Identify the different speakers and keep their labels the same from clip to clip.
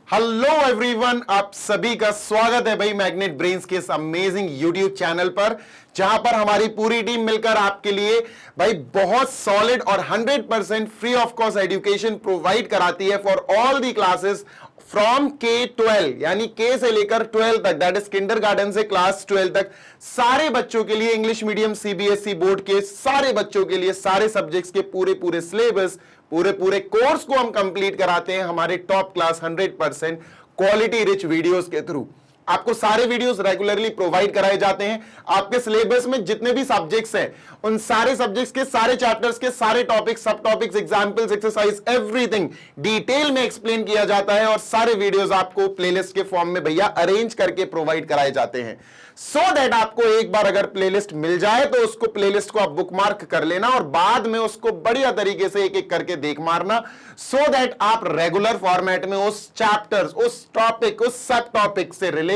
Speaker 1: Hello everyone, आप सभी का स्वागत है भाई मैग्नेट ब्रेन्स के इस अमेजिंग यूट्यूब चैनल पर, जहां पर हमारी पूरी टीम मिलकर आपके लिए भाई बहुत सॉलिड और 100% free of cost education provide कराती है for all the classes from K-12, यानी K से लेकर 12 तक, दैट इज किंडरगार्टन से क्लास 12 तक सारे बच्चों के लिए, इंग्लिश मीडियम सीबीएसई बोर्ड के सारे बच्चों के लिए सारे सब्जेक्ट्स के पूरे सिलेबस, पूरे कोर्स को हम कंप्लीट कराते हैं हमारे top class 100% quality rich videos के थ्रू। आपको सारे वीडियोस रेगुलरली प्रोवाइड कराए जाते हैं। आपके सिलेबस में जितने भी सब्जेक्ट्स हैं, उन सारे सब्जेक्ट्स के सारे चैप्टर्स के सारे टॉपिक्स, सब topics, examples, exercise, everything detail में एक्सप्लेन किया जाता है और सारे वीडियोस आपको प्लेलिस्ट के फॉर्म में भैया अरेंज करके प्रोवाइड कराए जाते हैं, सो दैट आपको एक बार अगर प्लेलिस्ट मिल जाए तो उसको प्लेलिस्ट को आप बुकमार्क कर लेना और बाद में उसको बढ़िया तरीके से एक एक करके देख मारना, सो दैट आप रेगुलर फॉर्मेट में उस चैप्टर्स, उस टॉपिक, उस सब टॉपिक से रिलेटेड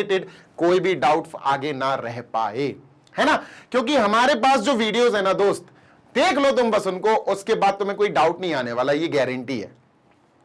Speaker 1: कोई भी डाउट आगे ना रह पाए, है ना। क्योंकि हमारे पास जो वीडियोस है ना दोस्त, देख लो तुम बस उनको, उसके बाद तुम्हें कोई डाउट नहीं आने वाला, ये गारंटी है।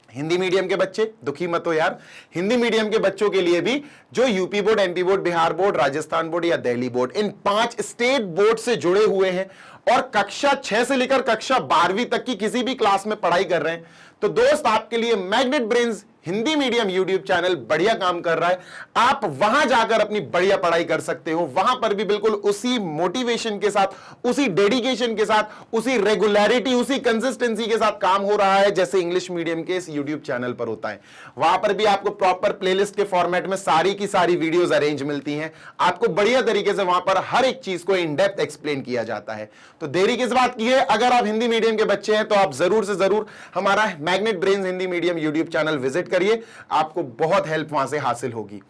Speaker 1: हिंदी मीडियम के बच्चे दुखी मत हो यार, हिंदी मीडियम के बच्चों के लिए भी जो UP board, MP board, Bihar board, Rajasthan board या दिल्ली बोर्ड, इन 5 स्टेट बोर्ड से जुड़े हुए हैं और कक्षा 6 से लेकर कक्षा 12वीं तक की किसी भी क्लास में पढ़ाई कर रहे हैं, तो दोस्त आपके लिए magnet brains Hindi medium YouTube channel बढ़िया काम कर रहा है। आप वहां जाकर अपनी बढ़िया पढ़ाई कर सकते हो, वहां पर भी बिल्कुल उसी मोटिवेशन के साथ, उसी डेडिकेशन के साथ, उसी रेगुलरिटी, उसी कंसिस्टेंसी के साथ काम हो रहा है जैसे इंग्लिश मीडियम के इस यूट्यूब चैनल पर होता है। वहां पर भी आपको प्रॉपर प्लेलिस्ट के फॉर्मेट में सारी की सारी वीडियोस अरेंज मिलती हैं, आपको बढ़िया तरीके से वहां पर हर एक चीज को इन डेप्थ एक्सप्लेन किया जाता है। तो देरी किस बात की है, अगर आप हिंदी मीडियम के बच्चे हैं तो आप जरूर से जरूर हमारा magnet brains Hindi medium YouTube channel visit करिए, आपको बहुत हेल्प वहां से हासिल होगी।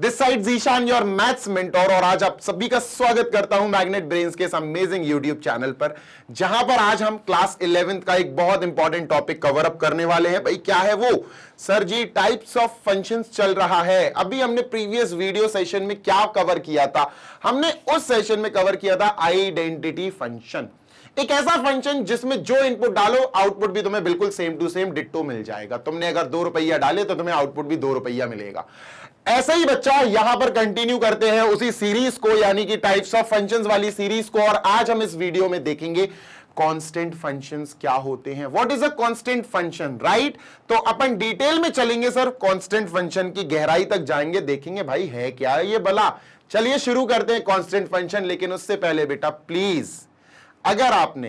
Speaker 1: This side Zeeshan, your maths mentor, और आज आप सभी का स्वागत करता हूं मैग्नेट ब्रेन्स के इस अमेजिंग यूट्यूब चैनल पर, जहां पर आज हम क्लास 11th का एक बहुत इंपॉर्टेंट टॉपिक कवर अप करने वाले हैं। भाई क्या है वो? सर जी, टाइप्स ऑफ फंक्शंस चल रहा है। अभी हमने प्रीवियस वीडियो सेशन में क्या कवर किया था? हमने उस सेशन में कवर किया था आइडेंटिटी फंक्शन, एक ऐसा फंक्शन जिसमें जो इनपुट डालो आउटपुट भी तुम्हें बिल्कुल सेम टू सेम डिट्टो मिल जाएगा। तुमने अगर 2 रुपया डाले तो तुम्हें आउटपुट भी 2 रुपया मिलेगा। ऐसा ही बच्चा यहां पर कंटिन्यू करते हैं उसी सीरीज को, यानी कि टाइप्स ऑफ फंक्शंस वाली सीरीज को, और आज हम इस वीडियो में देखेंगे कांस्टेंट फंक्शंस क्या होते हैं। What is a constant function, right? तो अपन डिटेल में चलेंगे सर, कांस्टेंट फंक्शन की गहराई तक जाएंगे, देखेंगे भाई है क्या ये भला। चलिए शुरू करते हैं कांस्टेंट फंक्शन, लेकिन उससे पहले बेटा प्लीज, अगर आपने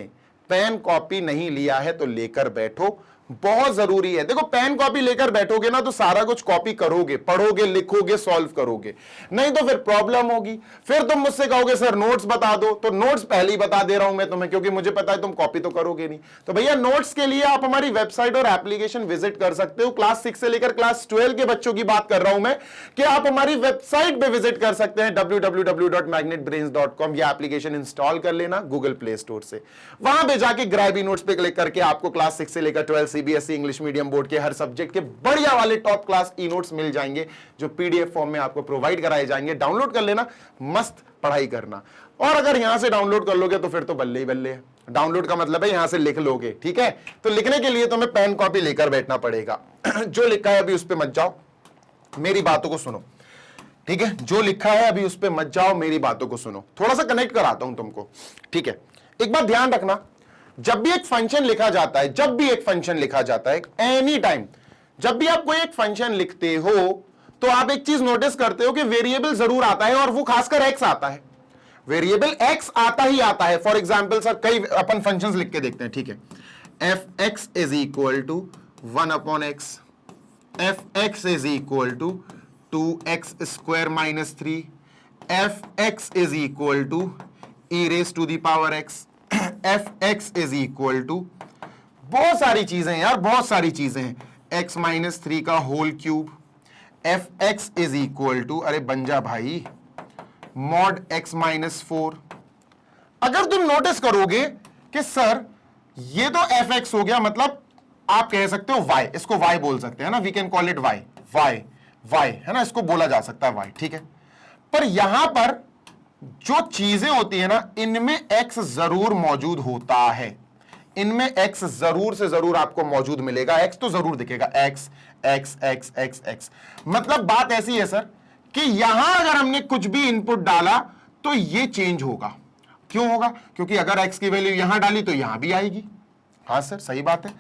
Speaker 1: पेन कॉपी नहीं लिया है तो लेकर बैठो, बहुत जरूरी है। देखो, पेन कॉपी लेकर बैठोगे ना तो सारा कुछ कॉपी करोगे, पढ़ोगे, लिखोगे, सॉल्व करोगे, नहीं तो फिर प्रॉब्लम होगी। फिर तुम मुझसे कहोगे सर नोट्स बता दो, तो नोट्स पहले ही बता दे रहा हूं मैं तुम्हें, क्योंकि मुझे पता है तुम कॉपी तो करोगे नहीं। तो भैया नोट्स के लिए आप हमारी वेबसाइट और एप्लीकेशन विजिट कर सकते हो। क्लास 6 से लेकर क्लास 12 के बच्चों की बात कर रहा हूं मैं, कि आप हमारी वेबसाइट पे विजिट कर सकते हैं www.magnetbrains.com। यह एप्लीकेशन इंस्टॉल कर लेना गूगल प्ले स्टोर से, वहां पे जाके ग्रैब नोट्स पे क्लिक करके आपको क्लास 6 से लेकर 12 सीबीएसई इंग्लिश मीडियम बोर्ड के हर सब्जेक्ट के बढ़िया वाले टॉप क्लास ई नोट्स मिल जाएंगे, जो पीडीएफ फॉर्म में आपको प्रोवाइड कराए जाएंगे। डाउनलोड कर लेना, मस्त पढ़ाई करना। और अगर यहां से डाउनलोड कर लोगे तो फिर तो बल्ले ही बल्ले है। डाउनलोड का मतलब है यहां से लिख लोगे, ठीक है? तो लिखने के लिए तुम्हें पेन कॉपी लेकर बैठना पड़ेगा। जो लिखा है अभी उस पर मत जाओ, मेरी बातों को सुनो, ठीक है? जो लिखा है अभी उस पर मत जाओ, मेरी बातों को सुनो। थोड़ा सा कनेक्ट कराता हूं तुमको, ठीक है? एक बात ध्यान रखना, जब भी एक फंक्शन लिखा जाता है, जब भी एक फंक्शन लिखा जाता है, एनी टाइम जब भी आप कोई एक फंक्शन लिखते हो तो आप एक चीज नोटिस करते हो कि वेरिएबल जरूर आता है, और वो खासकर एक्स आता है। वेरिएबल एक्स आता ही आता है। फॉर एग्जाम्पल सर, कई अपन फंक्शंस लिख के देखते हैं, ठीक है? F x is equal to 1/x, F x is equal to 2x square minus 3, F x is equal to e raise to the power x, F x is equal to बहुत सारी चीजें यार, बहुत सारी चीजें हैं, x माइनस 3 का whole cube, F x is equal to, अरे बन जा भाई, मॉड x माइनस 4। अगर तुम नोटिस करोगे कि सर ये तो एफ एक्स हो गया, मतलब आप कह सकते हो y, इसको y बोल सकते हैं ना, we can call it y, y है ना, इसको बोला जा सकता है y, ठीक है? पर यहां पर जो चीजें होती है ना, इनमें x जरूर मौजूद होता है। इनमें x जरूर से जरूर आपको मौजूद मिलेगा, x तो जरूर दिखेगा, x x x x x। मतलब बात ऐसी है सर कि यहां अगर हमने कुछ भी इनपुट डाला तो ये चेंज होगा। क्यों होगा? क्योंकि अगर x की वैल्यू यहां डाली तो यहां भी आएगी। हाँ सर सही बात है,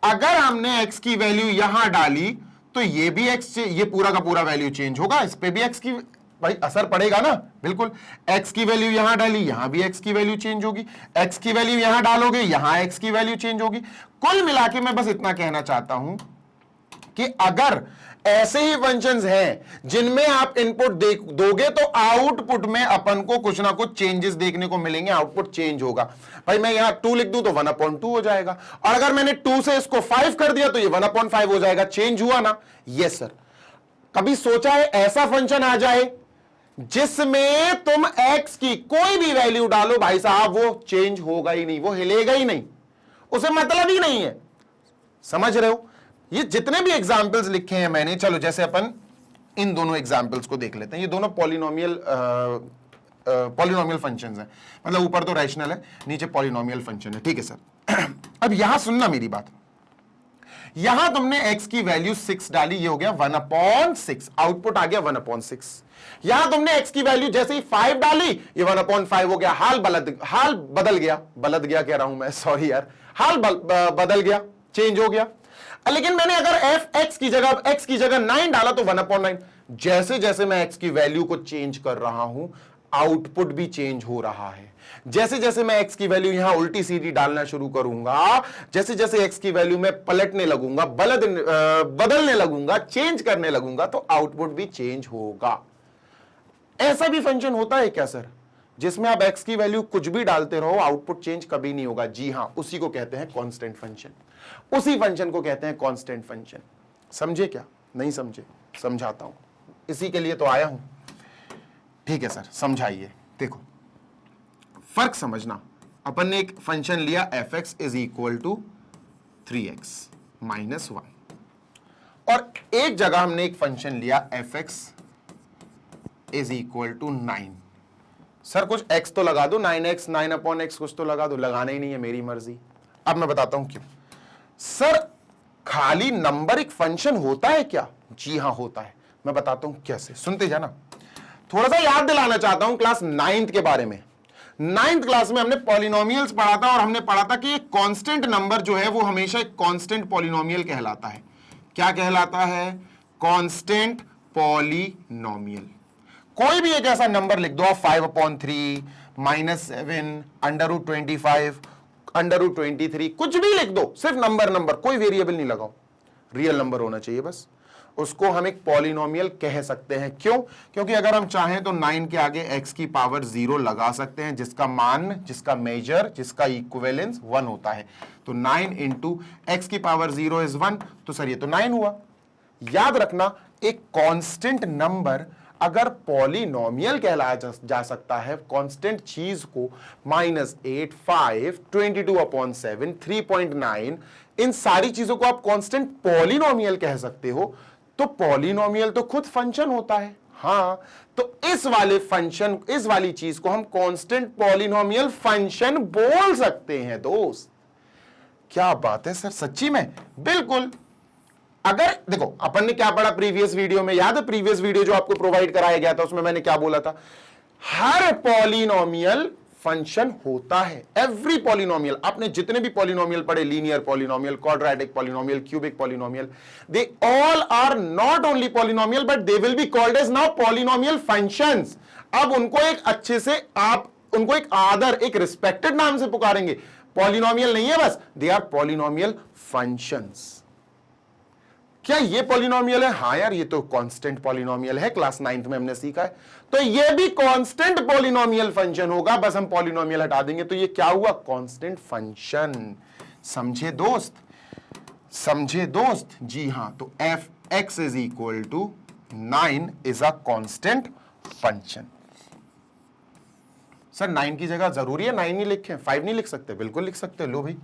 Speaker 1: अगर हमने x की वैल्यू यहां डाली तो ये भी x, ये पूरा का पूरा वैल्यू चेंज होगा, इस पे भी x की भाई असर पड़ेगा ना, बिल्कुल। x की वैल्यू यहां डाली, यहां भी x की वैल्यू चेंज होगी, x की वैल्यू यहां डालोगे, यहां x की वैल्यू चेंज होगी। कुल मिला के मैं बस इतना कहना चाहता हूं कि अगर ऐसे ही फंक्शंस हैं जिनमें आप इनपुट दोगे तो आउटपुट में अपन को कुछ ना कुछ चेंजेस देखने को मिलेंगे, आउटपुट चेंज होगा। भाई मैं यहां 2 लिख दूं तो 1/2 हो जाएगा, और अगर मैंने 2 से इसको 5 कर दिया तो ये 1/5 हो जाएगा। चेंज हुआ ना? Yes sir. कभी सोचा है ऐसा फंक्शन आ जाए जिसमें तुम x की कोई भी वैल्यू डालो भाई साहब वो चेंज होगा ही नहीं, वो हिलेगा ही नहीं, उसे मतलब ही नहीं है। समझ रहे हो? ये जितने भी एग्जाम्पल्स लिखे हैं मैंने, चलो जैसे अपन इन दोनों एग्जाम्पल्स को देख लेते हैं। ये दोनों पॉलिनोमियल फंक्शंस हैं, मतलब ऊपर तो रैशनल है, नीचे पॉलिनोमियल फंक्शन है, ठीक है सर। अब यहां सुनना मेरी बात, यहां तुमने x की वैल्यू 6 डाली, ये हो गया 1/6, आउटपुट आ गया 1/6। यहां तुमने x की वैल्यू जैसे ही 5 डाली, ये 1/5 हो गया। हाल बदल गया, बलद गया कह रहा हूं मैं, सॉरी यार, हाल बदल गया, चेंज हो गया। लेकिन मैंने अगर x की जगह 9 डाला तो 1/9। जैसे जैसे मैं x की वैल्यू को चेंज कर रहा हूं, आउटपुट भी चेंज हो रहा है। जैसे जैसे मैं x की वैल्यू यहां उल्टी सीधी डालना शुरू करूंगा, जैसे जैसे x की वैल्यू में पलटने लगूंगा, बदलने लगूंगा, चेंज करने लगूंगा, तो आउटपुट भी चेंज होगा। ऐसा भी फंक्शन होता है क्या सर जिसमें आप x की वैल्यू कुछ भी डालते रहो, आउटपुट चेंज कभी नहीं होगा? जी हां, उसी को कहते हैं कांस्टेंट फंक्शन। उसी फंक्शन को कहते हैं कांस्टेंट फंक्शन। समझे क्या? नहीं समझे? समझाता हूं, इसी के लिए तो आया हूं। ठीक है सर, समझाइए। देखो फर्क समझना, अपन ने एक फंक्शन लिया fx is equal to 3x minus 1, और एक जगह हमने एक फंक्शन लिया fx is equal to 9। Sir कुछ x तो लगा दो, 9x 9/x कुछ तो लगा दो। लगाना ही नहीं है, मेरी मर्जी। अब मैं बताता हूं क्यों। सर खाली नंबर एक फंक्शन होता है क्या? जी हां होता है, मैं बताता हूं कैसे, सुनते जाना। थोड़ा सा याद दिलाना चाहता हूं क्लास 9th के बारे में। 9th क्लास में हमने पॉलिनोमियल्स पढ़ा था, और हमने पढ़ा था कि एक कांस्टेंट नंबर जो है वो हमेशा एक कांस्टेंट पॉलिनोमियल कहलाता है। क्या कहलाता है? Constant polynomial. कोई भी एक ऐसा नंबर लिख दो, 5/3, -7, √25, √23, कुछ भी लिख दो, सिर्फ नंबर, कोई वेरिएबल नहीं लगाओ, रियल नंबर होना चाहिए बस। उसको हम एक पॉलिनोमियल कह सकते हैं। क्यों? क्योंकि अगर हम चाहें तो 9 के आगे x की पावर 0 लगा सकते हैं, जिसका मान, जिसका मेजर, जिसका इक्विवेलेंस 1 होता है। तो 9 इंटू x की पावर 0 इज 1, तो सर ये तो 9 हुआ। याद रखना, एक कांस्टेंट नंबर अगर पॉलिनोमियल कहलाया जा सकता है, कांस्टेंट चीज को -8, 5, 22/7, 3.9, इन सारी चीजों को आप कांस्टेंट पॉलिनोमियल कह सकते हो। तो पॉलिनोमियल तो खुद फंक्शन होता है। हाँ, तो इस वाली चीज को हम कांस्टेंट पॉलिनोमियल फंक्शन बोल सकते हैं दोस्त। क्या बात है सर, सच्ची में? बिल्कुल। अगर देखो, अपन ने क्या पढ़ा प्रीवियस वीडियो में, याद है? प्रीवियस वीडियो जो आपको प्रोवाइड कराया गया था, उसमें मैंने क्या बोला था? हर पॉलिनोमियल फंक्शन होता है। एवरी पॉलिनोमियल, आपने जितने भी पॉलिनोमियल पढ़े, linear polynomial, quadratic polynomial, cubic polynomial, they all are not only polynomial but they will be called as now polynomial functions. अब उनको एक अच्छे से, आप उनको एक आदर, एक रिस्पेक्टेड नाम से पुकारेंगे। पॉलिनोमियल नहीं है बस, दे आर पॉलिनोमियल फंक्शंस। क्या ये पॉलिनोमियल है? हाँ यार, ये तो कांस्टेंट पॉलिनोमियल है, क्लास 9th में हमने सीखा है। तो ये भी कांस्टेंट पॉलिनोमियल फंक्शन होगा, बस हम पॉलिनोमियल हटा देंगे तो ये क्या हुआ? Constant function. समझे दोस्त? समझे दोस्त? जी हां, तो fx is equal to 9 is a constant function. Sir 9 की जगह जरूरी है 9 ही लिखें, 5 नहीं लिख सकते? बिल्कुल लिख सकते। लो भाई,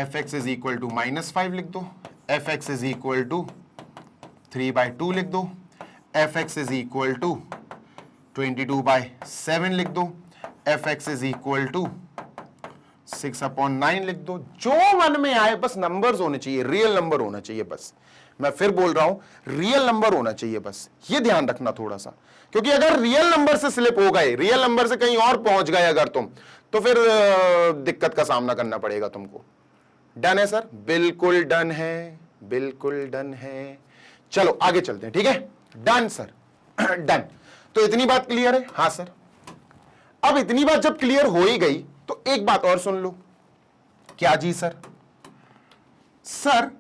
Speaker 1: fx इज इक्वल टू -5 लिख दो, fx इज इक्वल टू 3/2 लिख दो, fx इज इक्वल टू 22/7 लिख दो, fx इज इक्वल टू 6/9 लिख दो, जो मन में आए, बस नंबर्स होने चाहिए, रियल नंबर होना चाहिए बस। मैं फिर बोल रहा हूं, रियल नंबर होना चाहिए बस, ये ध्यान रखना थोड़ा सा, क्योंकि अगर रियल नंबर से स्लिप हो गए, रियल नंबर से कहीं और पहुंच गए अगर तुम, तो फिर दिक्कत का सामना करना पड़ेगा तुमको। डन है सर? बिल्कुल डन है, बिल्कुल डन है। चलो आगे चलते हैं, ठीक है? Done sir. डन। तो इतनी बात क्लियर है? हाँ सर। अब इतनी बात जब क्लियर हो ही गई तो एक बात और सुन लो। क्या जी सर? सर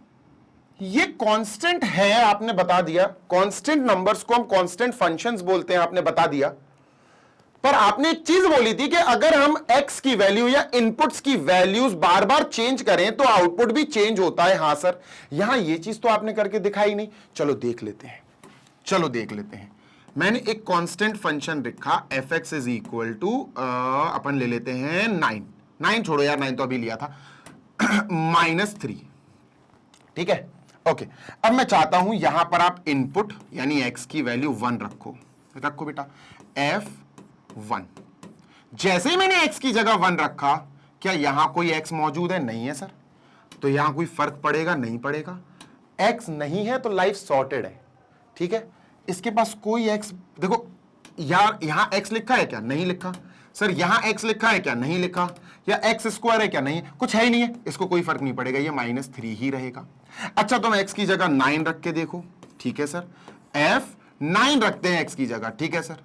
Speaker 1: ये कांस्टेंट है, आपने बता दिया। कांस्टेंट नंबर्स को हम कांस्टेंट फंक्शंस बोलते हैं, आपने बता दिया। पर आपने एक चीज बोली थी कि अगर हम x की वैल्यू या इनपुट्स की वैल्यूज बार बार चेंज करें तो आउटपुट भी चेंज होता है। हाँ सर। यहां ये चीज तो आपने करके दिखाई नहीं। चलो देख लेते हैं, चलो देख लेते हैं। मैंने एक कांस्टेंट फंक्शन लिखा fx इज इक्वल टू, अपन ले लेते हैं 9 छोड़ो यार, 9 तो अभी लिया था, -3। ठीक है, ओके। अब मैं चाहता हूं यहां पर आप इनपुट यानी x की वैल्यू 1 रखो। रखो बेटा, f1। जैसे ही मैंने x की जगह 1 रखा, क्या यहां कोई x मौजूद है? नहीं है सर। तो यहां कोई फर्क पड़ेगा? नहीं पड़ेगा। x नहीं है तो लाइफ सॉर्टेड है। ठीक है, इसके पास कोई x, देखो यार यहां x लिखा है क्या? नहीं लिखा। सर यहां x लिखा है क्या? नहीं लिखा। या x² है क्या? नहीं, कुछ है ही नहीं है। इसको कोई फर्क नहीं पड़ेगा, ये -3 ही रहेगा। अच्छा, तो मैं x की जगह 9 रख के देखो। ठीक है सर, f9 रखते हैं x की जगह। ठीक है सर,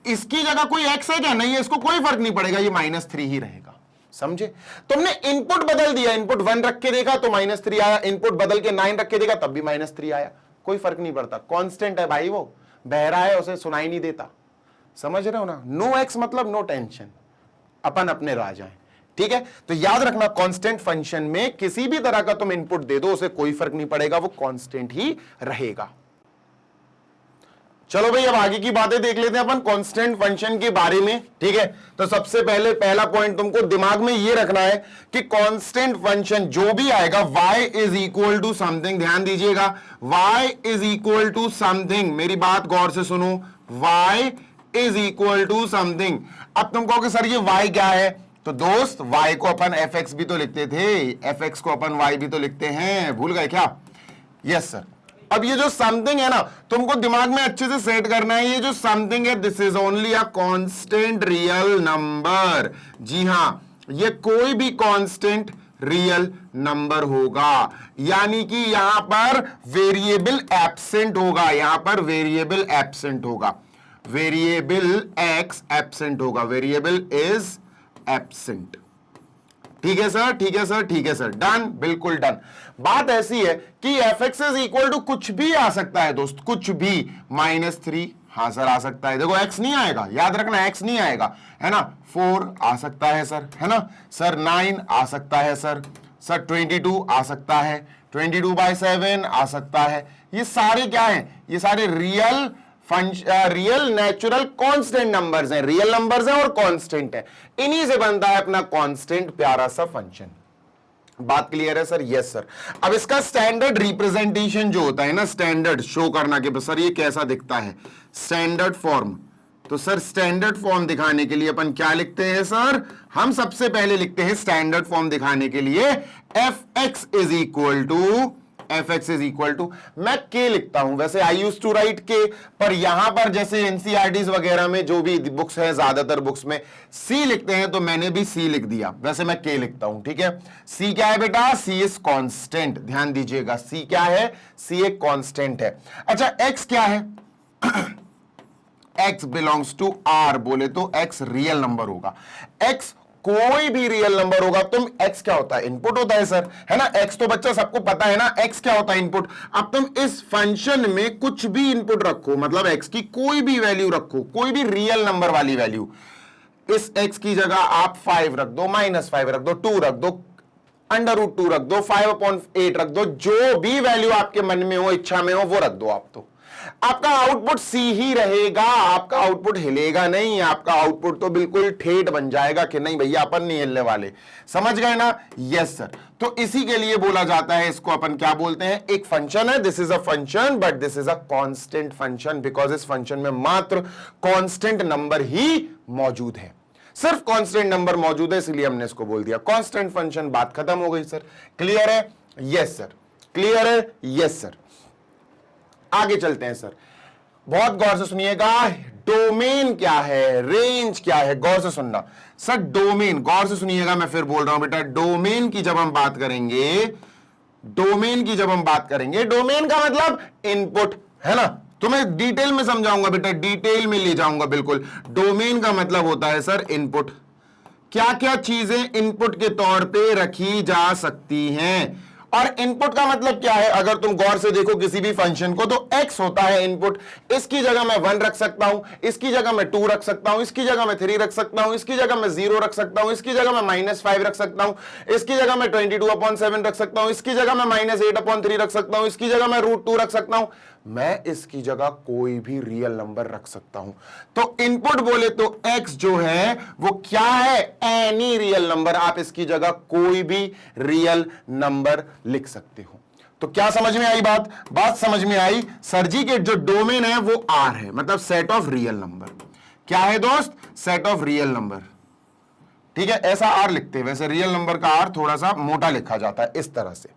Speaker 1: इसकी जगह कोई x है क्या? नहीं है, इसको कोई फर्क नहीं पड़ेगा, ये -3 ही रहेगा। समझे? तुमने इनपुट बदल दिया, इनपुट 1 रख के देखा तो -3 आया, इनपुट बदल के 9 रख के देखा तब भी -3 आया। कोई फर्क नहीं पड़ता, कांस्टेंट है भाई, वो बहरा है, उसे सुनाई नहीं देता। समझ रहे हो ना? नो एक्स मतलब नो टेंशन, अपन अपने राजा हैं। ठीक है, तो याद रखना, कांस्टेंट फंक्शन में किसी भी तरह का तुम इनपुट दे दो, उसे कोई फर्क नहीं पड़ेगा, वो कांस्टेंट ही रहेगा। चलो भाई, अब आगे की बातें देख लेते हैं अपन कांस्टेंट फंक्शन के बारे में। ठीक है, तो सबसे पहले पहला पॉइंट तुमको दिमाग में ये रखना है कि कांस्टेंट फंक्शन जो भी आएगा y is equal to something, ध्यान दीजिएगा, y is equal to something. मेरी बात गौर से सुनो, y is equal to something. अब तुम कहोगे सर ये y क्या है? तो दोस्त, y को अपन fx भी तो लिखते थे, fx को अपन y भी तो लिखते हैं, भूल गए क्या? Yes sir. अब ये जो समथिंग है ना, तुमको दिमाग में अच्छे से सेट करना है। ये जो समथिंग है, this is only a constant real number. जी हां, ये कोई भी कांस्टेंट रियल नंबर होगा, यानी कि यहां पर वेरिएबल एब्सेंट होगा, यहां पर वेरिएबल एब्सेंट होगा, वेरिएबल एक्स एब्सेंट होगा, वेरिएबल इज एब्सेंट। ठीक है सर, ठीक है सर, ठीक है सर, डन, बिल्कुल डन। बात ऐसी है कि fx इज इक्वल टू कुछ भी आ सकता है दोस्त, कुछ भी। -3, हाँ सर आ सकता है। देखो x नहीं आएगा, याद रखना x नहीं आएगा, है ना। 4 आ सकता है सर, है ना सर। 9 आ सकता है सर। सर 22 आ सकता है, 22/7 आ सकता है। ये सारे क्या हैं? ये सारे रियल नेचुरल कांस्टेंट नंबर्स हैं, रियल नंबर्स हैं और कांस्टेंट हैं। इन्हीं से बनता है अपना कांस्टेंट प्यारा सा फंक्शन। बात क्लियर है सर? Yes sir. अब इसका स्टैंडर्ड रिप्रेजेंटेशन जो होता है ना, स्टैंडर्ड शो करना कि सर ये कैसा दिखता है, स्टैंडर्ड फॉर्म। तो सर स्टैंडर्ड फॉर्म दिखाने के लिए अपन क्या लिखते हैं सर? हम सबसे पहले लिखते हैं स्टैंडर्ड फॉर्म दिखाने के लिए fx is equal to, fx is equal to, मैं k लिखता हूं। वैसे I use to write k, पर यहां पर जैसे एनसीईआरटीज वगैरह में जो भी बुक्स है, ज्यादातर बुक्स में c लिखते हैं, तो मैंने भी c लिख दिया। वैसे मैं k लिखता हूं। ठीक है, c क्या है बेटा? c is constant. ध्यान दीजिएगा, c क्या है? c एक कांस्टेंट है। अच्छा, x क्या है? x बिलोंग्स टू r, बोले तो x रियल नंबर होगा। x कोई भी रियल नंबर होगा। तुम x क्या होता है? इनपुट होता है सर, है ना। x तो बच्चा सबको पता है ना, x क्या होता है? इनपुट। अब तुम इस फंक्शन में कुछ भी इनपुट रखो, मतलब x की कोई भी वैल्यू रखो, कोई भी रियल नंबर वाली वैल्यू। इस x की जगह आप 5 रख दो, -5 रख दो, 2 रख दो, √2 रख दो, 5/8 रख दो, जो भी वैल्यू आपके मन में हो, इच्छा में हो, वो रख दो आप। तो आपका आउटपुट C ही रहेगा, आपका आउटपुट हिलेगा नहीं। आपका आउटपुट तो बिल्कुल ठेठ बन जाएगा कि नहीं भैया अपन नहीं हिलने वाले। समझ गए ना? Yes sir. तो इसी के लिए बोला जाता है, इसको अपन क्या बोलते हैं? एक फंक्शन है, this is a function, but this is a constant function, because इस फंक्शन में मात्र कांस्टेंट नंबर ही मौजूद है। सिर्फ कांस्टेंट नंबर मौजूद है, इसलिए हमने इसको बोल दिया कांस्टेंट फंक्शन। बात खत्म हो गई सर। क्लियर है? Yes sir. क्लियर है? Yes sir. आगे चलते हैं सर, बहुत गौर से सुनिएगा। डोमेन क्या है, रेंज क्या है, गौर से सुनना सर। डोमेन, गौर से सुनिएगा, मैं फिर बोल रहा हूं बेटा, डोमेन की जब हम बात करेंगे, डोमेन की जब हम बात करेंगे, डोमेन का मतलब इनपुट है ना। तुम्हें डिटेल में समझाऊंगा बेटा, डिटेल में ले जाऊंगा बिल्कुल। डोमेन का मतलब होता है सर इनपुट। क्या क्या चीजें इनपुट के तौर पे रखी जा सकती हैं, और इनपुट का मतलब क्या है, अगर तुम गौर से देखो किसी भी फंक्शन को, तो x होता है इनपुट। इसकी जगह मैं 1 रख सकता हूं, इसकी जगह मैं 2 रख सकता हूं, इसकी जगह मैं 3 रख सकता हूं, इसकी जगह मैं 0 रख सकता हूं, इसकी जगह मैं -5 रख सकता हूं, इसकी जगह मैं 22/7 रख सकता हूं, इसकी जगह मैं -8/3 रख सकता हूं, इसकी जगह मैं √2 रख सकता हूं। मैं इसकी जगह कोई भी रियल नंबर रख सकता हूं। तो इनपुट बोले तो x जो है वो क्या है, एनी रियल नंबर। आप इसकी जगह कोई भी रियल नंबर लिख सकते हो। तो क्या समझ में आई बात? बात समझ में आई। सर जी के जो डोमेन है वो R है, मतलब सेट ऑफ रियल नंबर। क्या है दोस्त? Set of real number. ठीक है, ऐसा R लिखते हैं। वैसे रियल नंबर का R थोड़ा सा मोटा लिखा जाता है, इस तरह से।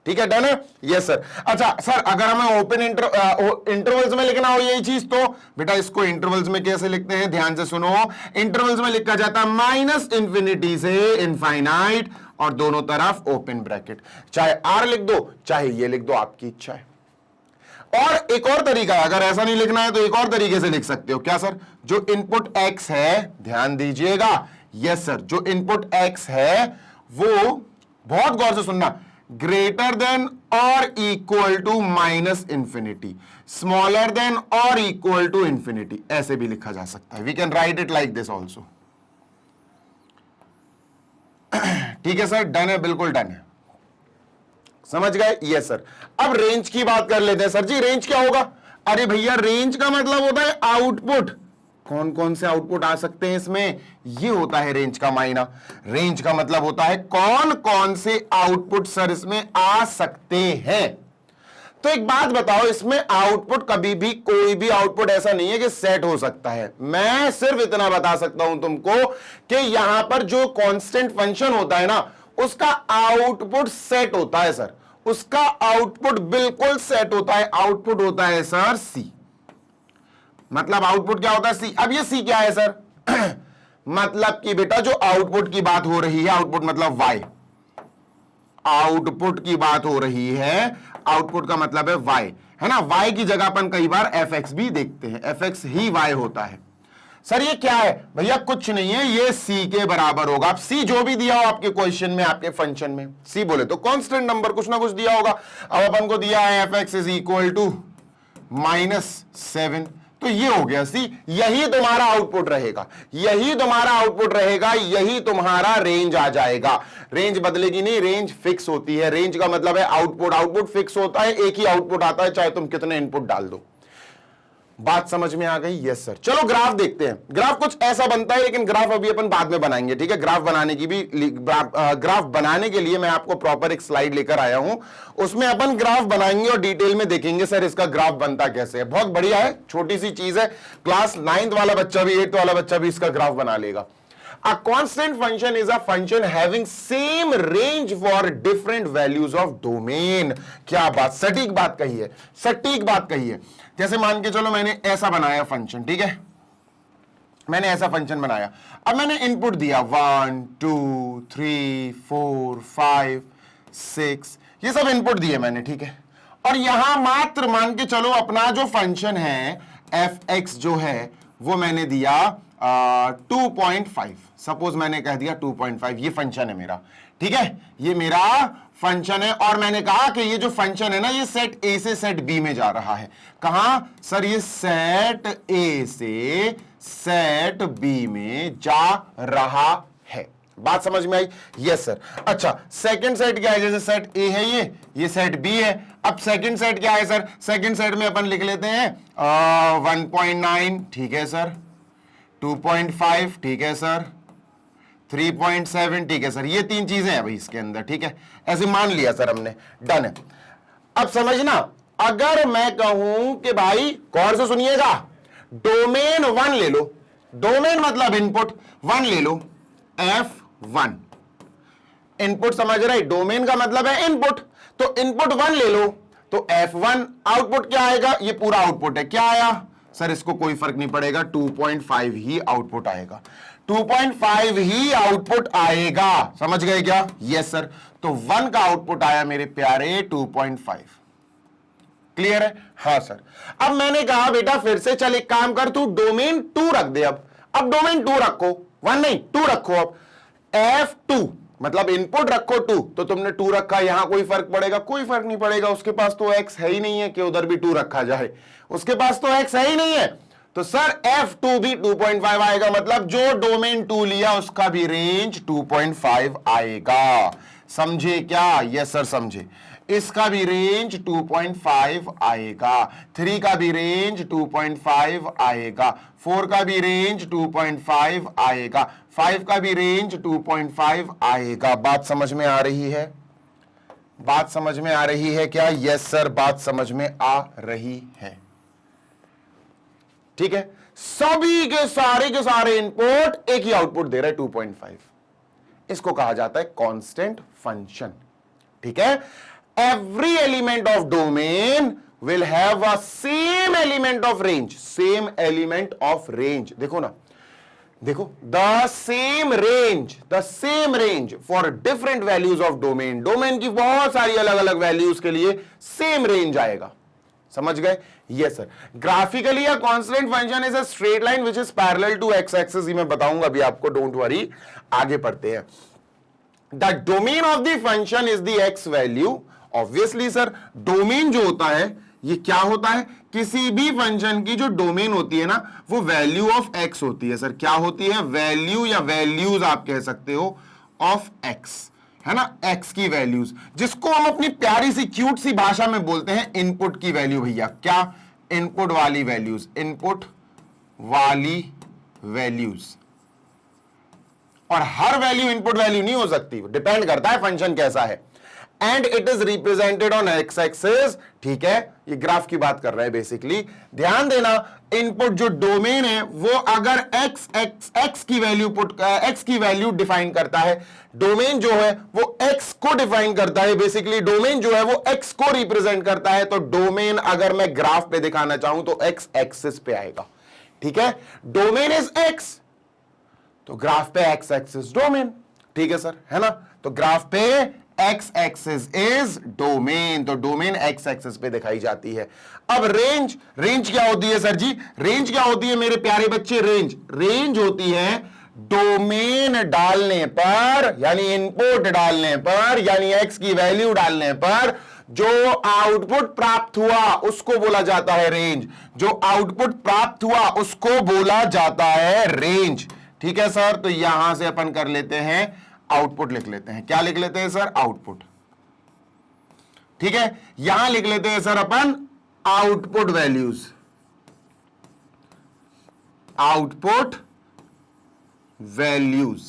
Speaker 1: ठीक है, डन है? Yes sir. अच्छा सर, अगर हमें ओपन इंटरवल्स में लिखना हो यही चीज, तो बेटा इसको इंटरवल्स में कैसे लिखते हैं, ध्यान से सुनो। इंटरवल्स में लिखा जाता है -∞ से इनफाइनाइट, और दोनों तरफ ओपन ब्रैकेट। चाहे R लिख दो, चाहे ये लिख दो, आपकी इच्छा है। और एक और तरीका, अगर ऐसा नहीं लिखना है तो एक और तरीके से लिख सकते हो। क्या सर? जो इनपुट x है, ध्यान दीजिएगा, यस सर, जो इनपुट x है वो, बहुत गौर से सुनना, ग्रेटर देन और इक्वल टू -∞, स्मॉलर देन और इक्वल टू ∞, ऐसे भी लिखा जा सकता है। We can write it like this also. ठीक है सर, डन है, बिल्कुल डन है। समझ गए? Yes sir. अब रेंज की बात कर लेते हैं। सर जी रेंज क्या होगा? अरे भैया, रेंज का मतलब होता है आउटपुट। कौन कौन से आउटपुट आ सकते हैं इसमें, ये होता है रेंज का मायना। रेंज का मतलब होता है कौन कौन से आउटपुट सर इसमें आ सकते हैं। तो एक बात बताओ, इसमें आउटपुट कभी भी, कोई भी आउटपुट ऐसा नहीं है कि सेट हो सकता है। मैं सिर्फ इतना बता सकता हूं तुमको कि यहां पर जो कांस्टेंट फंक्शन होता है ना, उसका आउटपुट सेट होता है सर। उसका आउटपुट बिल्कुल सेट होता है। आउटपुट होता है सर सी। मतलब आउटपुट क्या होता है? सी। अब ये सी क्या है सर? मतलब कि बेटा जो आउटपुट की बात हो रही है, आउटपुट मतलब y, आउटपुट की बात हो रही है, आउटपुट का मतलब है y, है ना। y की जगह अपन कई बार fx भी देखते हैं, fx ही y होता है। सर ये क्या है? भैया कुछ नहीं है, ये c के बराबर होगा। अब c जो भी दिया हो आपके क्वेश्चन में, आपके फंक्शन में, c बोले तो कांस्टेंट नंबर कुछ ना कुछ दिया होगा। अब अपन को दिया है fx इज इक्वल टू -7, तो ये हो गया सी। यही तुम्हारा आउटपुट रहेगा, यही तुम्हारा आउटपुट रहेगा, यही तुम्हारा रेंज आ जाएगा। रेंज बदलेगी नहीं, रेंज फिक्स होती है। रेंज का मतलब है आउटपुट, आउटपुट फिक्स होता है, एक ही आउटपुट आता है चाहे तुम कितने इनपुट डाल दो। बात समझ में आ गई? Yes sir. चलो ग्राफ देखते हैं। ग्राफ कुछ ऐसा बनता है, लेकिन ग्राफ अभी अपन बाद में बनाएंगे। ठीक है, ग्राफ बनाने की भी, ग्राफ बनाने के लिए मैं आपको प्रॉपर एक स्लाइड लेकर आया हूं, उसमें अपन ग्राफ बनाएंगे और डिटेल में देखेंगे सर इसका ग्राफ बनता कैसे है। बहुत बढ़िया है, छोटी सी चीज है, क्लास 9th वाला बच्चा भी, 8th वाला बच्चा भी इसका ग्राफ बना लेगा। A constant function is a function having same range for different values of domain। क्या बात, सटीक बात कही है, सटीक बात कही है। जैसे मान के चलो मैंने ऐसा बनाया फंक्शन, ठीक है, मैंने ऐसा फंक्शन बनाया। अब मैंने इनपुट दिया 1 2 3 4 5 6, ये सब इनपुट दिए मैंने, ठीक है। और यहां मात्र मान के चलो अपना जो फंक्शन है fx जो है वो मैंने दिया 2.5, सपोज मैंने कह दिया 2.5, ये फंक्शन है मेरा, ठीक है, ये मेरा फंक्शन है। और मैंने कहा कि ये जो फंक्शन है ना, ये सेट ए से सेट बी में जा रहा है। कहां सर? ये सेट ए से सेट बी में जा रहा है। बात समझ में आई? Yes sir. अच्छा, सेकंड सेट क्या है? जैसे सेट ए है, ये सेट बी है। अब सेकंड सेट क्या है सर? सेकंड सेट में अपन लिख लेते हैं 1.9, ठीक है सर, 2.5, ठीक है सर, 3.7, ठीक है सर। ये तीन चीजें हैं भाई इसके अंदर, ठीक है, ऐसे मान लिया सर हमने, डन है। अब समझना, अगर मैं कहूं कि भाई गौर से सुनिएगा, डोमेन 1 ले लो, डोमेन मतलब इनपुट, 1 ले लो F1, इनपुट समझ रहे, डोमेन का मतलब है इनपुट, तो इनपुट 1 ले लो तो F1, आउटपुट क्या आएगा, ये पूरा आउटपुट है, क्या आया सर, इसको कोई फर्क नहीं पड़ेगा, 2.5 ही आउटपुट आएगा, 2.5 ही आउटपुट आएगा, समझ गए क्या, यस सर, तो 1 का आउटपुट आया मेरे प्यारे 2.5, क्लियर है, हाँ सर। अब मैंने कहा बेटा फिर से चल एक काम कर, तू डोमेन 2 रख दे, अब डोमेन 2 रखो, 1 नहीं 2 रखो, अब F2 मतलब इनपुट रखो 2, तो तुमने 2 रखा, यहां कोई फर्क पड़ेगा, कोई फर्क नहीं पड़ेगा, उसके पास तो x है ही नहीं है कि उधर भी 2 रखा जाए, उसके पास तो x है ही नहीं है, तो सर F2 भी 2.5 आएगा, मतलब जो डोमेन 2 लिया उसका भी रेंज 2.5 आएगा, समझे क्या, यस सर समझे, इसका भी रेंज 2.5 आएगा, 3 का भी रेंज 2.5 आएगा, 4 का भी रेंज 2.5 आएगा, 5 का भी रेंज 2.5 आएगा। बात समझ में आ रही है, बात समझ में आ रही है क्या, यस सर बात समझ में आ रही है, ठीक है, सभी के सारे इनपुट एक ही आउटपुट दे रहे 2.5, इसको कहा जाता है कांस्टेंट फंक्शन, ठीक है। Every element of domain will have a same element of range, same element of range, देखो ना, देखो, the same range for different values of domain, domain की बहुत सारी अलग अलग वैल्यूज के लिए सेम रेंज आएगा, समझ गए, yes sir. Graphically a constant function is a straight line which is parallel to x axis, ये मैं बताऊंगा अभी आपको, डोंट वरी, आगे पढ़ते हैं। The domain of the function is the x value, obviously sir domain जो होता है ये क्या होता है, किसी भी फंक्शन की जो डोमेन होती है ना वो वैल्यू ऑफ एक्स होती है, सर क्या होती है, वैल्यू या वैल्यूज आप कह सकते हो ऑफ एक्स, है ना, एक्स की वैल्यूज, जिसको हम अपनी प्यारी सी क्यूट सी भाषा में बोलते हैं इनपुट की वैल्यू, भैया क्या, इनपुट वाली वैल्यूज, इनपुट वाली वैल्यूज, और हर वैल्यू इनपुट वैल्यू नहीं हो सकती, डिपेंड करता है फंक्शन कैसा है, and it is represented on x axis, ठीक है, ये ग्राफ की बात कर रहा है बेसिकली, ध्यान देना, इनपुट जो डोमेन है वो अगर एक्स की वैल्यू डिफाइन करता है, डोमेन जो है वो एक्स को डिफाइन करता है, बेसिकली डोमेन जो है वो एक्स को रिप्रेजेंट करता है, तो डोमेन अगर मैं ग्राफ पे दिखाना चाहूं तो एक्स एक्सिस पे आएगा, ठीक है, डोमेन इज एक्स, तो ग्राफ पे एक्स एक्सिस डोमेन, ठीक है सर, है ना, तो ग्राफ पे एक्स एक्सिस इज डोमेन, तो डोमेन एक्स एक्सिस पे दिखाई जाती है। अब रेंज, रेंज क्या होती है सर जी, रेंज क्या होती है मेरे प्यारे बच्चे, रेंज होती है डोमेन डालने पर, यानी इनपुट डालने पर, यानी एक्स की वैल्यू डालने पर जो आउटपुट प्राप्त हुआ उसको बोला जाता है रेंज, जो आउटपुट प्राप्त हुआ उसको बोला जाता है रेंज, ठीक है सर। तो यहां से अपन कर लेते हैं आउटपुट, लिख लेते हैं, क्या लिख लेते हैं सर, आउटपुट, ठीक है, यहां लिख लेते हैं सर अपन आउटपुट वैल्यूज, आउटपुट वैल्यूज,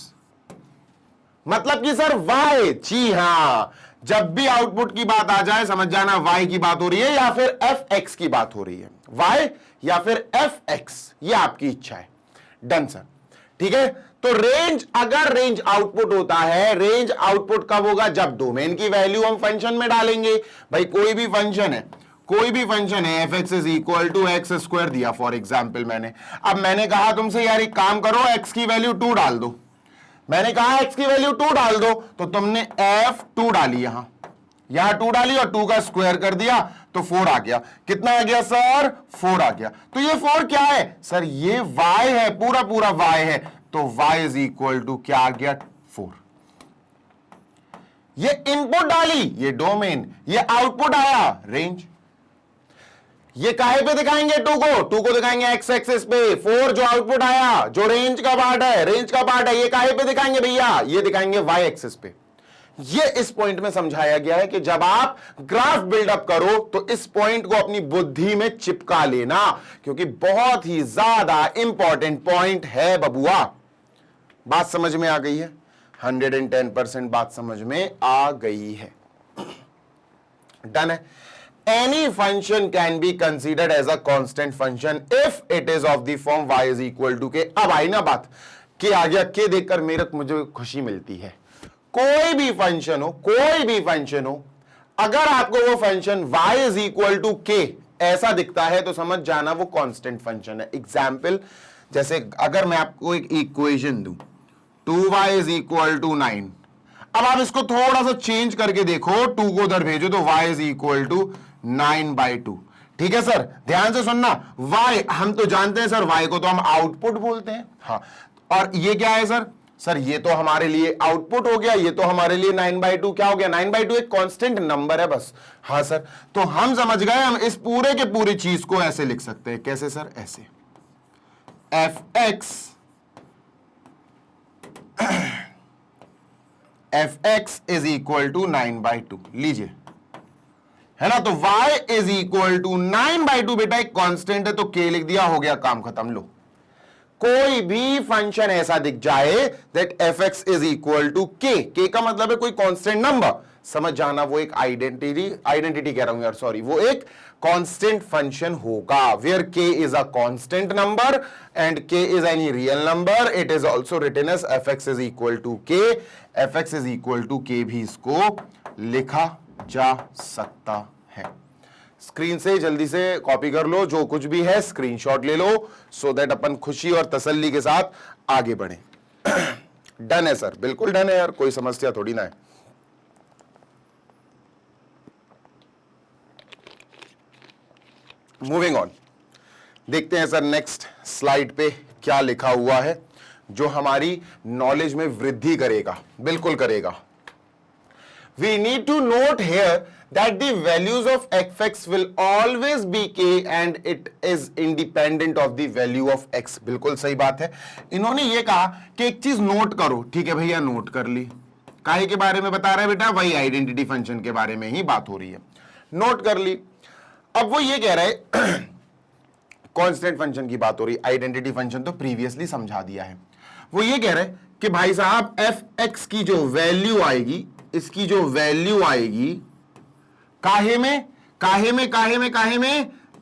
Speaker 1: मतलब कि सर वाई, जी हां, जब भी आउटपुट की बात आ जाए समझ जाना वाई की बात हो रही है या फिर एफ एक्स की बात हो रही है, वाई या फिर एफ एक्स, ये आपकी इच्छा है, डन सर, ठीक है। तो रेंज, अगर रेंज आउटपुट होता है, रेंज आउटपुट कब होगा, जब डोमेन की वैल्यू हम फंक्शन में डालेंगे, भाई कोई भी फंक्शन है, F x is equal to X square दिया फॉर एग्जाम्पल मैंने, अब मैंने कहा तुमसे यार एक काम करो एक्स की वैल्यू 2 डाल दो, मैंने कहा एक्स की वैल्यू 2 डाल दो, तो तुमने F2 डाली, यहां 2 डाली और 2 का स्क्वायर कर दिया तो 4 आ गया, कितना आ गया सर, 4 आ गया, तो ये 4 क्या है सर, ये y है, पूरा y है, तो y इज इक्वल टू क्या आ गया, 4, ये इनपुट डाली, ये डोमेन, ये आउटपुट आया रेंज, ये काहे पे दिखाएंगे 2 को दिखाएंगे एक्स एक्सिस पे, 4 जो आउटपुट आया जो रेंज का पार्ट है, ये काहे पे दिखाएंगे भैया, ये दिखाएंगे वाई एक्सिस पे। ये इस पॉइंट में समझाया गया है कि जब आप ग्राफ बिल्डअप करो तो इस पॉइंट को अपनी बुद्धि में चिपका लेना, क्योंकि बहुत ही ज्यादा इंपॉर्टेंट पॉइंट है बबुआ। बात समझ में आ गई है, 110% बात समझ में आ गई है, डन है। any function can be considered as a constant function if it is of the form y is equal to k। अब आई ना बात, के आ गया, के देखकर मुझे खुशी मिलती है। कोई भी फंक्शन हो, अगर आपको वो function y is equal to k ऐसा दिखता है तो समझ जाना वो कांस्टेंट फंक्शन है। एग्जाम्पल, जैसे अगर मैं आपको एक इक्वेशन दूं 2y इज इक्वल टू 9, अब आप इसको थोड़ा सा चेंज करके देखो, 2 को उधर भेजो तो y इज इक्वल टू 9/2। ठीक है सर, ध्यान से सुनना, y हम तो जानते हैं सर, y को तो हम आउटपुट बोलते हैं। हाँ, और ये क्या है सर? सर ये तो हमारे लिए आउटपुट हो गया, ये तो हमारे लिए 9/2 क्या हो गया? 9/2 एक कांस्टेंट नंबर है बस। हाँ सर, तो हम समझ गए, हम इस पूरे के पूरी चीज को ऐसे लिख सकते हैं। कैसे सर? ऐसे fx इज इक्वल टू 9/2 लीजिए, है ना। तो y इज इक्वल टू 9/2 बेटा एक कांस्टेंट है तो k लिख दिया, हो गया, काम खत्म। लो, कोई भी फंक्शन ऐसा दिख जाए that fx is equal to k का मतलब है कोई कांस्टेंट नंबर, समझ जाना वो एक आइडेंटिटी कह रहा हूं यार, सॉरी, वो एक कांस्टेंट फंक्शन होगा, where k is a constant number and k is any real number. It is also written as fx is equal to k। fx is equal to k भी इसको लिखा जा सकता है। स्क्रीन से जल्दी से कॉपी कर लो, जो कुछ भी है स्क्रीनशॉट ले लो, सो दैट अपन खुशी और तसल्ली के साथ आगे बढ़े। डन है सर, बिल्कुल डन है यार, कोई समस्या थोड़ी ना है। मूविंग ऑन, देखते हैं सर नेक्स्ट स्लाइड पे क्या लिखा हुआ है जो हमारी नॉलेज में वृद्धि करेगा, बिल्कुल करेगा। We need to note here that the values of fx will always be k and it is independent of the value of x। बिल्कुल सही बात है। इन्होंने ये कहा कि एक चीज नोट करो, ठीक है भैया, नोट कर ली। काहे के बारे में बता रहा है बेटा? वही आइडेंटिटी फंक्शन के बारे में ही बात हो रही है, नोट कर ली। अब वो ये कह रहा है कांस्टेंट फंक्शन की बात हो रही, आइडेंटिटी फंक्शन तो प्रीवियसली समझा दिया है। वो ये कह रहे हैं कि भाई साहब fx की जो वैल्यू आएगी, इसकी जो वैल्यू आएगी काहे में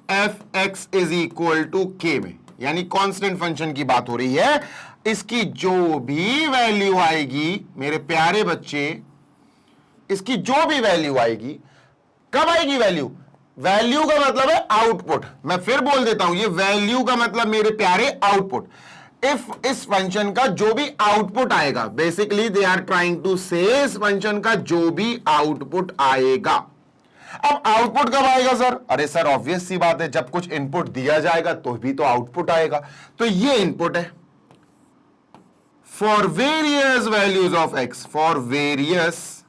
Speaker 1: fx is equal to k में, यानी कांस्टेंट फंक्शन की बात हो रही है। इसकी जो भी वैल्यू आएगी मेरे प्यारे बच्चे, इसकी जो भी वैल्यू आएगी, कब आएगी वैल्यू? वैल्यू का मतलब है आउटपुट। मैं फिर बोल देता हूं, ये वैल्यू का मतलब मेरे प्यारे आउटपुट। इफ इस फंक्शन का जो भी आउटपुट आएगा, basically they are trying to say इस फंक्शन का जो भी आउटपुट आएगा। अब आउटपुट कब आएगा सर? अरे सर ऑब्वियस सी बात है, जब कुछ इनपुट दिया जाएगा तो भी तो आउटपुट आएगा। तो ये इनपुट है for various values of x, for various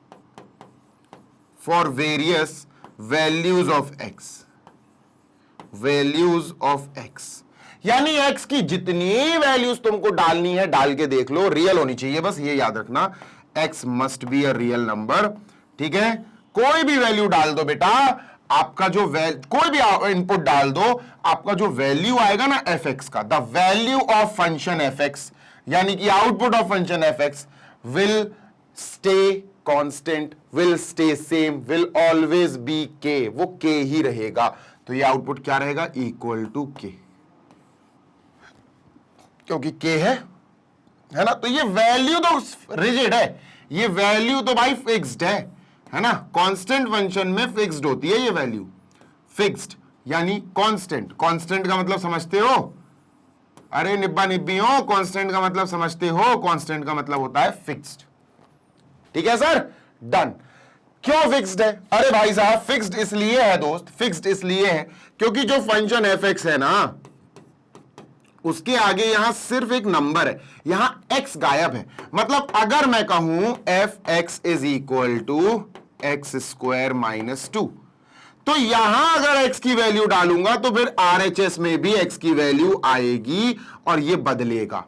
Speaker 1: values of x, यानी x की जितनी वैल्यूज तुमको डालनी है डाल के देख लो, रियल होनी चाहिए, बस ये याद रखना, x must be a real number. ठीक है, कोई भी वैल्यू डाल दो बेटा, आपका जो कोई भी इनपुट डाल दो, आपका जो वैल्यू आएगा ना fx का, the value of function fx, यानी कि output of function fx will stay constant, will stay same, will always be k, वो k ही रहेगा। तो ये आउटपुट क्या रहेगा? इक्वल टू k, क्योंकि k है ना। तो ये वैल्यू तो रिजिड है, ये वैल्यू तो भाई फिक्स्ड है ना। कांस्टेंट फंक्शन में फिक्स्ड होती है ये वैल्यू, फिक्स्ड यानी कांस्टेंट। कांस्टेंट का मतलब समझते हो? अरे निब्बा निब्बी हो, कांस्टेंट का मतलब समझते हो? कांस्टेंट का मतलब होता है फिक्स्ड। ठीक है सर, डन। क्यों फिक्स्ड है? अरे भाई साहब फिक्स्ड इसलिए है दोस्त, फिक्स्ड इसलिए है क्योंकि जो फंक्शन fx है ना, उसके आगे यहां सिर्फ एक नंबर है, यहां x गायब है। मतलब अगर मैं कहूं fx is equal to x² - 2, तो यहां अगर x की वैल्यू डालूंगा तो फिर RHS में भी x की वैल्यू आएगी और ये बदलेगा,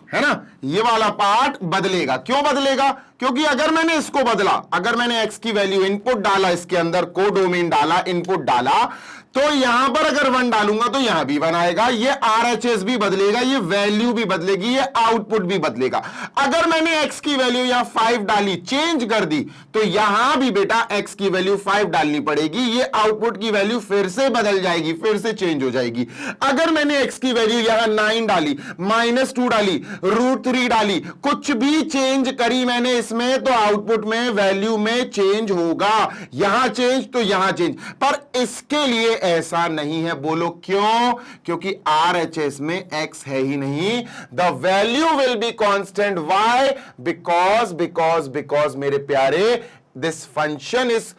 Speaker 1: है ना, ये वाला पार्ट बदलेगा। क्यों बदलेगा? क्योंकि अगर मैंने इसको बदला, अगर मैंने x की वैल्यू इनपुट डाला, इसके अंदर कोडोमेन डाला, इनपुट डाला, तो यहां पर अगर 1 डालूंगा तो यहां भी 1 आएगा, ये RHS भी बदलेगा, ये वैल्यू भी बदलेगी, ये आउटपुट भी बदलेगा। अगर मैंने x की वैल्यू यहां 5 डाली, चेंज कर दी, तो यहां भी बेटा x की वैल्यू 5 डालनी पड़ेगी, ये आउटपुट की वैल्यू फिर से बदल जाएगी, फिर से चेंज हो जाएगी। अगर मैंने x की वैल्यू यहां 9 डाली, -2 डाली, √3 डाली, कुछ भी चेंज करी मैंने इसमें, तो आउटपुट में वैल्यू में चेंज होगा, यहां चेंज तो यहां चेंज। पर इसके लिए ऐसा नहीं है, बोलो क्यों? क्योंकि RHS में x है ही नहीं। The value will be constant, why? Because मेरे प्यारे, this function is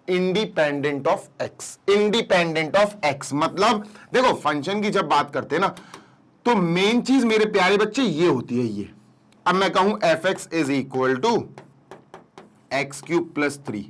Speaker 1: independent of x। Independent of x मतलब देखो, फंक्शन की जब बात करते हैं ना, तो मेन चीज मेरे प्यारे बच्चे ये होती है, ये अब मैं कहूं fx is equal to x³ + 3,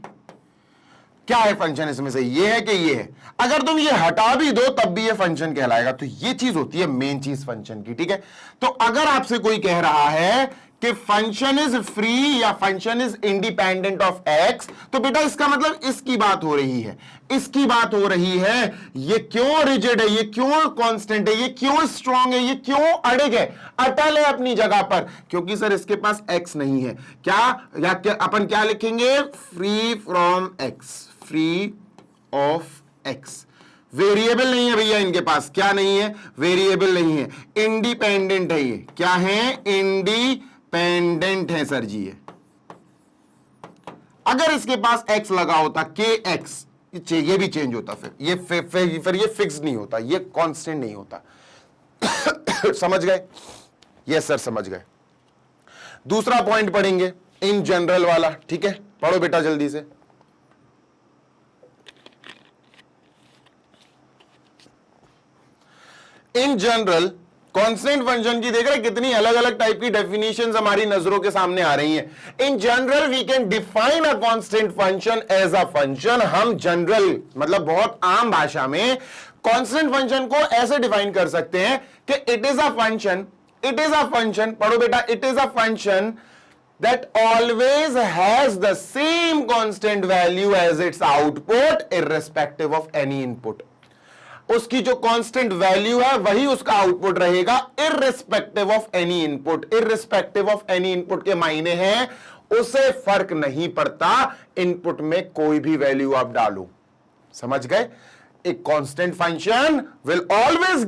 Speaker 1: क्या है फंक्शन इसमें से? ये है कि ये है? अगर तुम ये हटा भी दो तब भी ये फंक्शन कहलाएगा। तो ये चीज होती है मेन चीज फंक्शन की, ठीक है? तो अगर आपसे कोई कह रहा है कि फंक्शन इज फ्री या function is independent of x, तो बेटा इसका मतलब इसकी बात हो रही है, इसकी बात हो रही है। ये क्यों रिजिड है, ये क्यों कांस्टेंट है, ये क्यों स्ट्रांग है, ये क्यों अड़िग है, अटल है अपनी जगह पर? क्योंकि सर इसके पास x नहीं है। क्या अपन क्या लिखेंगे? Free from x, free of x। Variable नहीं है भैया इनके पास, क्या नहीं है? वेरिएबल नहीं है, इंडिपेंडेंट है। ये क्या है? इंडिपेंडेंट है सर जी। ये अगर इसके पास x लगा होता, kx, ये भी चेंज होता, फिर ये फिक्स नहीं होता, ये कांस्टेंट नहीं होता। समझ गए? यस सर, समझ गए। दूसरा पॉइंट पढ़ेंगे इन जनरल वाला, ठीक है? पढ़ो बेटा जल्दी से। इन जनरल कांस्टेंट फंक्शन की देख रहे कितनी अलग अलग टाइप की डेफिनेशंस हमारी नजरों के सामने आ रही हैं। In general we can define a constant function as a function. हम जनरल मतलब बहुत आम भाषा में कांस्टेंट फंक्शन को ऐसे डिफाइन कर सकते हैं कि इट इज अ फंक्शन, पढ़ो बेटा, it is a function that always has the same constant value as its output irrespective of any input। उसकी जो कांस्टेंट वैल्यू है वही उसका आउटपुट रहेगा, irrespective of any input. Irrespective of any input के मायने हैं उसे फर्क नहीं पड़ता इनपुट में कोई भी वैल्यू आप डालो। समझ गए? एक constant function will always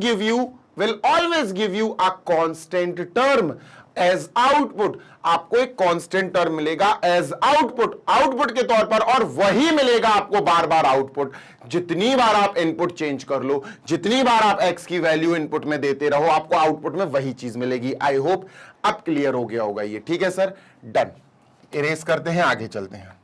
Speaker 1: give you a constant term as output. आपको एक कांस्टेंट टर्म मिलेगा एज आउटपुट के तौर पर, और वही मिलेगा आपको बार बार आउटपुट। जितनी बार आप इनपुट चेंज कर लो, जितनी बार आप x की वैल्यू इनपुट में देते रहो, आपको आउटपुट में वही चीज मिलेगी। आई होप अब क्लियर हो गया होगा ये, ठीक है सर? डन। इरेज करते हैं, आगे चलते हैं।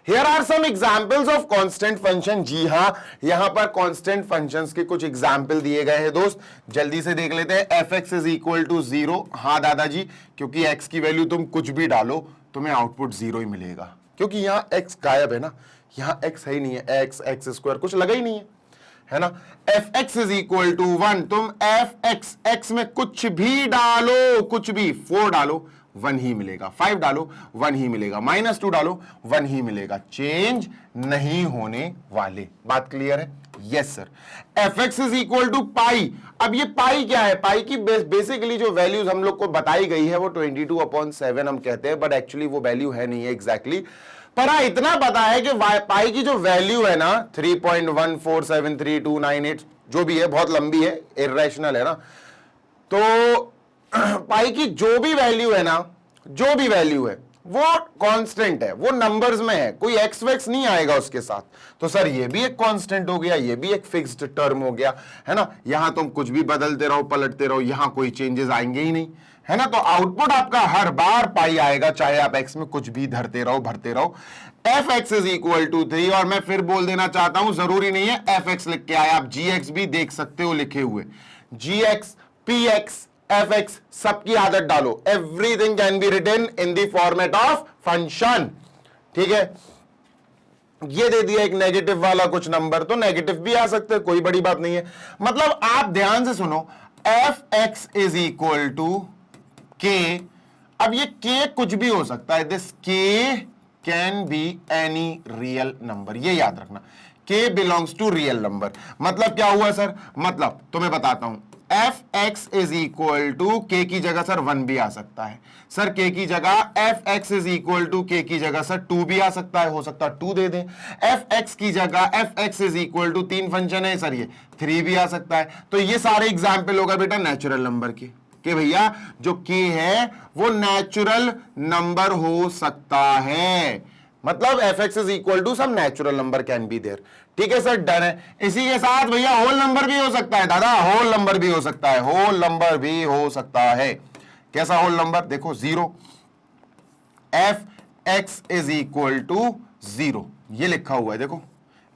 Speaker 1: Here are some examples of constant function। जी हां, यहां पर constant functions के कुछ एग्जाम्पल दिए गए हैं दोस्त, जल्दी से देख लेते हैं। fx इज इक्वल टू 0, हाँ दादाजी, क्योंकि x की वैल्यू तुम कुछ भी डालो तुम्हें आउटपुट 0 ही मिलेगा, क्योंकि यहां x गायब है ना, यहां x है ही नहीं है, x² कुछ लगा ही नहीं है ना। fx इज इक्वल टू 1, तुम x में कुछ भी डालो, कुछ भी 4 डालो 1 ही मिलेगा, 5 डालो 1 ही मिलेगा, -2 डालो 1 ही मिलेगा, चेंज नहीं होने वाले। बात क्लियर है? Yes sir. fx is equal to pi. अब ये पाई क्या है? पाई की बेसिकली जो वैल्यूज हम लोग को बताई गई है वो 22/7 हम कहते हैं, बट एक्चुअली वो वैल्यू है नहीं है एग्जैक्टली। पर हाँ इतना पता है कि पाई की जो वैल्यू है ना 3.1473298, जो भी है, बहुत लंबी है, इर्रेशनल है ना, तो पाई की जो भी वैल्यू है ना, जो भी वैल्यू है वो कांस्टेंट है, वो नंबर्स में है, कोई एक्स वैक्स नहीं आएगा उसके साथ। तो सर ये भी एक कांस्टेंट हो गया, ये भी एक फिक्स्ड टर्म हो गया, है ना। यहां तुम कुछ भी बदलते रहो, पलटते रहो, यहां कोई चेंजेस आएंगे ही नहीं, है ना। तो आउटपुट आपका हर बार पाई आएगा, चाहे आप एक्स में कुछ भी धरते रहो, भरते रहो। F x is equal to 3, और मैं फिर बोल देना चाहता हूं, जरूरी नहीं है एफ एक्स लिख के आए, आप जी एक्स भी देख सकते हो लिखे हुए, g x, p x, f x, सबकी आदत डालो। Everything can be written in the format of function, ठीक है। ये दे दिया एक नेगेटिव वाला कुछ नंबर, तो नेगेटिव भी आ सकते हैं, कोई बड़ी बात नहीं है। मतलब आप ध्यान से सुनो, F x is equal to K. अब ये के कुछ भी हो सकता है, this K can be any real number, ये याद रखना। k belongs to real number. मतलब क्या हुआ सर, मतलब तो मैं बताता हूं, F x is equal to K की जगह सर 1 भी आ सकता है सर, के की जगह F x is equal to K की जगह सर 2 भी आ सकता है, हो सकता है 2 दे दें। एफ एक्स की जगह F x is equal to 3 function है सर, ये 3 भी आ सकता है। तो ये सारे एग्जाम्पल होगा बेटा नेचुरल नंबर के, कि भैया जो के है वो नेचुरल नंबर हो सकता है, मतलब F x is equal to some natural number can be there. ठीक है सर, डन है। इसी के साथ भैया होल नंबर भी हो सकता है दादा, होल नंबर भी हो सकता है, होल नंबर भी हो सकता है। कैसा होल नंबर, देखो 0, F x is equal to 0, ये लिखा हुआ है देखो,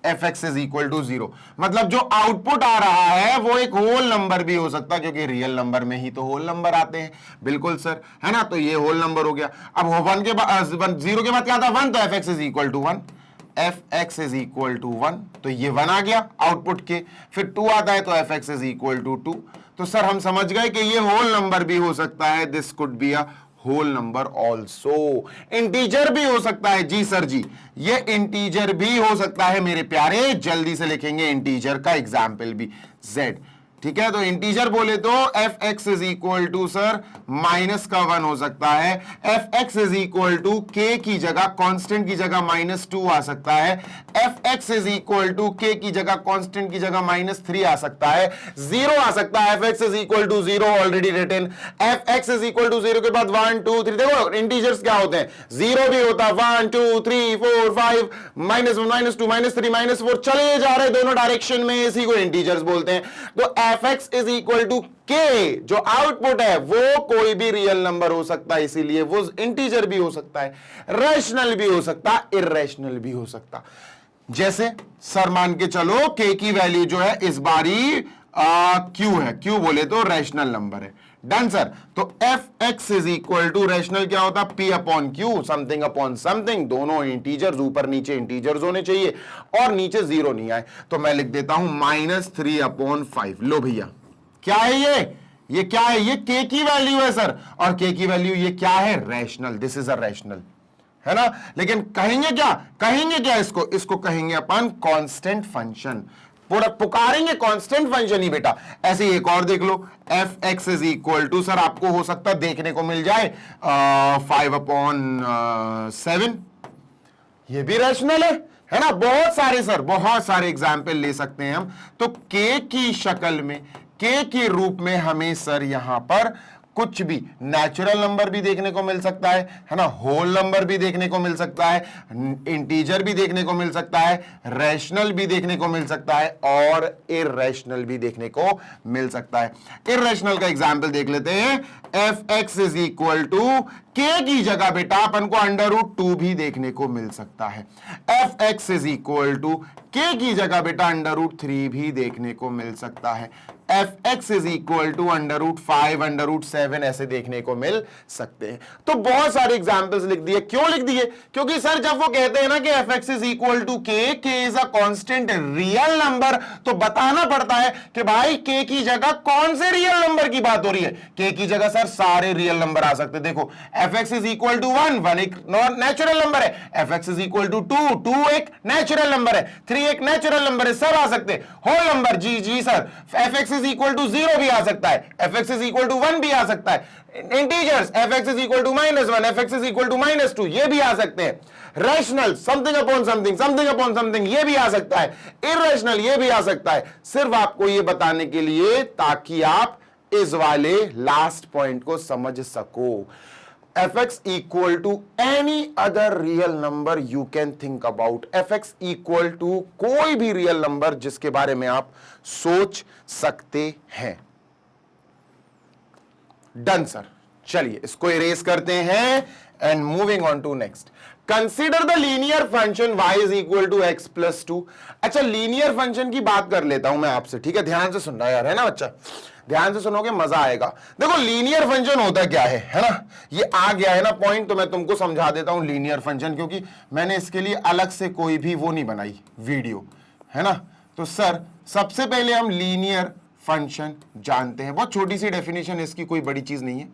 Speaker 1: F x is equal to 0, मतलब जो आउटपुट आ रहा है वो एक होल नंबर भी हो सकता है, क्योंकि रियल नंबर में ही तो होल नंबर आते हैं। बिल्कुल सर, है ना, तो ये होल नंबर हो गया। अब 1 के बाद 0 के बाद क्या था 1, तो F x is equal to 1, F x is equal to 1, तो ये 1 आ गया आउटपुट के। फिर 2 आता है तो F x is equal to 2। तो सर हम समझ गए कि ये होल नंबर भी हो सकता है, this could be a whole number also. Integer भी हो सकता है, जी सर जी, ये इंटीजर भी हो सकता है मेरे प्यारे। जल्दी से लिखेंगे इंटीजर का एग्जाम्पल भी, z। ठीक है, तो इंटीजर बोले तो F x is equal to sir minus का 1 हो सकता है, F x is equal to K की जगह कांस्टेंट की जगह -2 आ सकता है, F x is equal to K की जगह कांस्टेंट की जगह -3 आ सकता है, 0 आ सकता है, F x is equal to 0 already written, F x is equal to 0 के बाद 1 2 3, देखो इंटीजर्स क्या होते हैं, 0 भी होता है, 1 2 3 4 5 -1 -2 -3 -4 चले जा रहे दोनों डायरेक्शन में, इसी को इंटीजर्स बोलते हैं। तो F x is equal to K, जो आउटपुट है वो कोई भी रियल नंबर हो सकता है, इसीलिए वो इंटीजर भी हो सकता है, रैशनल भी हो सकता है, इर्रेशनल भी हो सकता। जैसे सर मान के चलो के की वैल्यू जो है इस बारी क्यू है, क्यू बोले तो रैशनल नंबर है, डन सर। तो F x is equal to rational क्या होता है, P upon Q, something upon something, दोनों इंटीजर्स, ऊपर नीचे इंटीजर्स होने चाहिए और नीचे 0 नहीं आए, तो मैं लिख देता हूं -3/5। लो भैया क्या है ये क्या है, ये के की वैल्यू है सर, और के की वैल्यू ये क्या है, rational, this is a rational, है ना। लेकिन कहेंगे क्या इसको कहेंगे अपन कांस्टेंट फंक्शन, पूरा पुकारेंगे कांस्टेंट फंक्शन ही बेटा। ऐसे एक और देख लो, f x is equal to sir आपको हो सकता है देखने को मिल जाए 5/7, ये भी रैशनल है ना। बहुत सारे एग्जाम्पल ले सकते हैं हम। तो के की शक्ल में, के के रूप में हमें सर यहां पर कुछ भी नेचुरल नंबर भी देखने को मिल सकता है ना, होल नंबर भी देखने को मिल सकता है, इंटीजर भी देखने को मिल सकता है, रैशनल भी देखने को मिल सकता है, और इर्रेशनल भी देखने को मिल सकता है। इर्रेशनल का एग्जांपल देख लेते हैं, F x is equal to K की जगह बेटा अपन को √2 भी देखने को मिल सकता है, F x is equal to K की जगह बेटा √3 भी देखने को मिल सकता है, F x is equal to √5 √7 ऐसे देखने को मिल सकते हैं। तो बहुत सारे एग्जाम्पल्स लिख दिए। क्यों लिख दिए, क्योंकि सर जब वो कहते हैं ना कि f x is equal to k is a constant real number, तो बताना पड़ता है कि भाई के की जगह कौन से रियल नंबर की बात हो रही है। के की जगह सर सारे रियल नंबर आ सकते हैं। देखो F x is equal to 1 एक नेचुरल नंबर है, F x is equal to 2 एक नेचुरल नंबर है, 3 एक नेचुरल नंबर है, सब आ सकते हैं। होल नंबर जी sir, F x is equal to 0 भी आ सकता है, F x is equal to 1 भी आ सकता है, integers F x is equal to -1 F x is equal to -2 ये भी आ सकते हैं, रैशनल समथिंग अपॉन समथिंग ये भी आ सकता है, इर्रेशनल ये भी आ सकता है। सिर्फ आपको ये बताने के लिए ताकि आप इस वाले लास्ट पॉइंट को समझ सको। fx equal to any other real number you can think about, fx equal to कोई भी रियल नंबर जिसके बारे में आप सोच सकते हैं। डन सर, चलिए इसको इरेज करते हैं and moving on to next. Consider the linear function y is equal to x plus 2। अच्छा लीनियर फंक्शन की बात कर लेता हूं मैं आपसे, ठीक है, ध्यान से सुनना यार, है ना बच्चा, ध्यान से सुनोगे मजा आएगा। देखो लीनियर फंक्शन होता क्या है ना, ये आ गया है ना पॉइंट, तो मैं तुमको समझा देता हूं लीनियर फंक्शन, क्योंकि मैंने इसके लिए अलग से कोई भी वो नहीं बनाई वीडियो, है ना। तो सर सबसे पहले हम लीनियर फंक्शन जानते हैं, बहुत छोटी सी डेफिनेशन है इसकी, कोई बड़ी चीज नहीं है।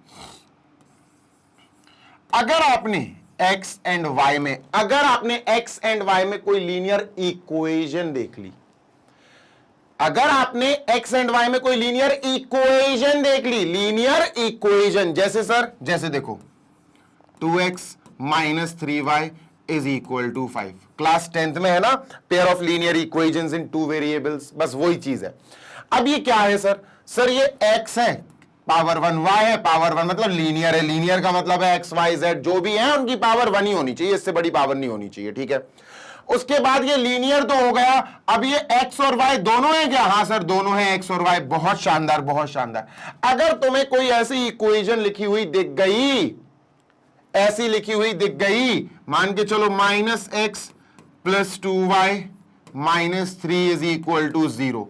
Speaker 1: अगर आपने एक्स एंड वाई में, अगर आपने एक्स एंड वाई में कोई लीनियर इक्वेशन देख ली, अगर आपने एक्स एंड वाई में कोई लीनियर इक्वेशन देख ली, लीनियर इक्वेशन जैसे सर, जैसे देखो 2x minus 3y is equal to 5, class 10th में है ना, pair of linear equations in two variables, बस वही चीज है। अब ये क्या है सर? सर ये x है पावर 1, y है पावर 1, मतलब लीनियर है। लीनियर का मतलब है x y z जो भी है उनकी पावर 1 ही होनी चाहिए, इससे बड़ी पावर नहीं होनी चाहिए, ठीक है। उसके बाद ये लीनियर तो हो गया, अब ये x और y दोनों हैं क्या? हाँ सर दोनों हैं x और y, बहुत शानदार बहुत शानदार। अगर तुम्हें कोई ऐसी इक्वेशन लिखी हुई दिख गई, ऐसी लिखी हुई दिख गई, मान के चलो minus x plus 2y minus 3 is equal to 0,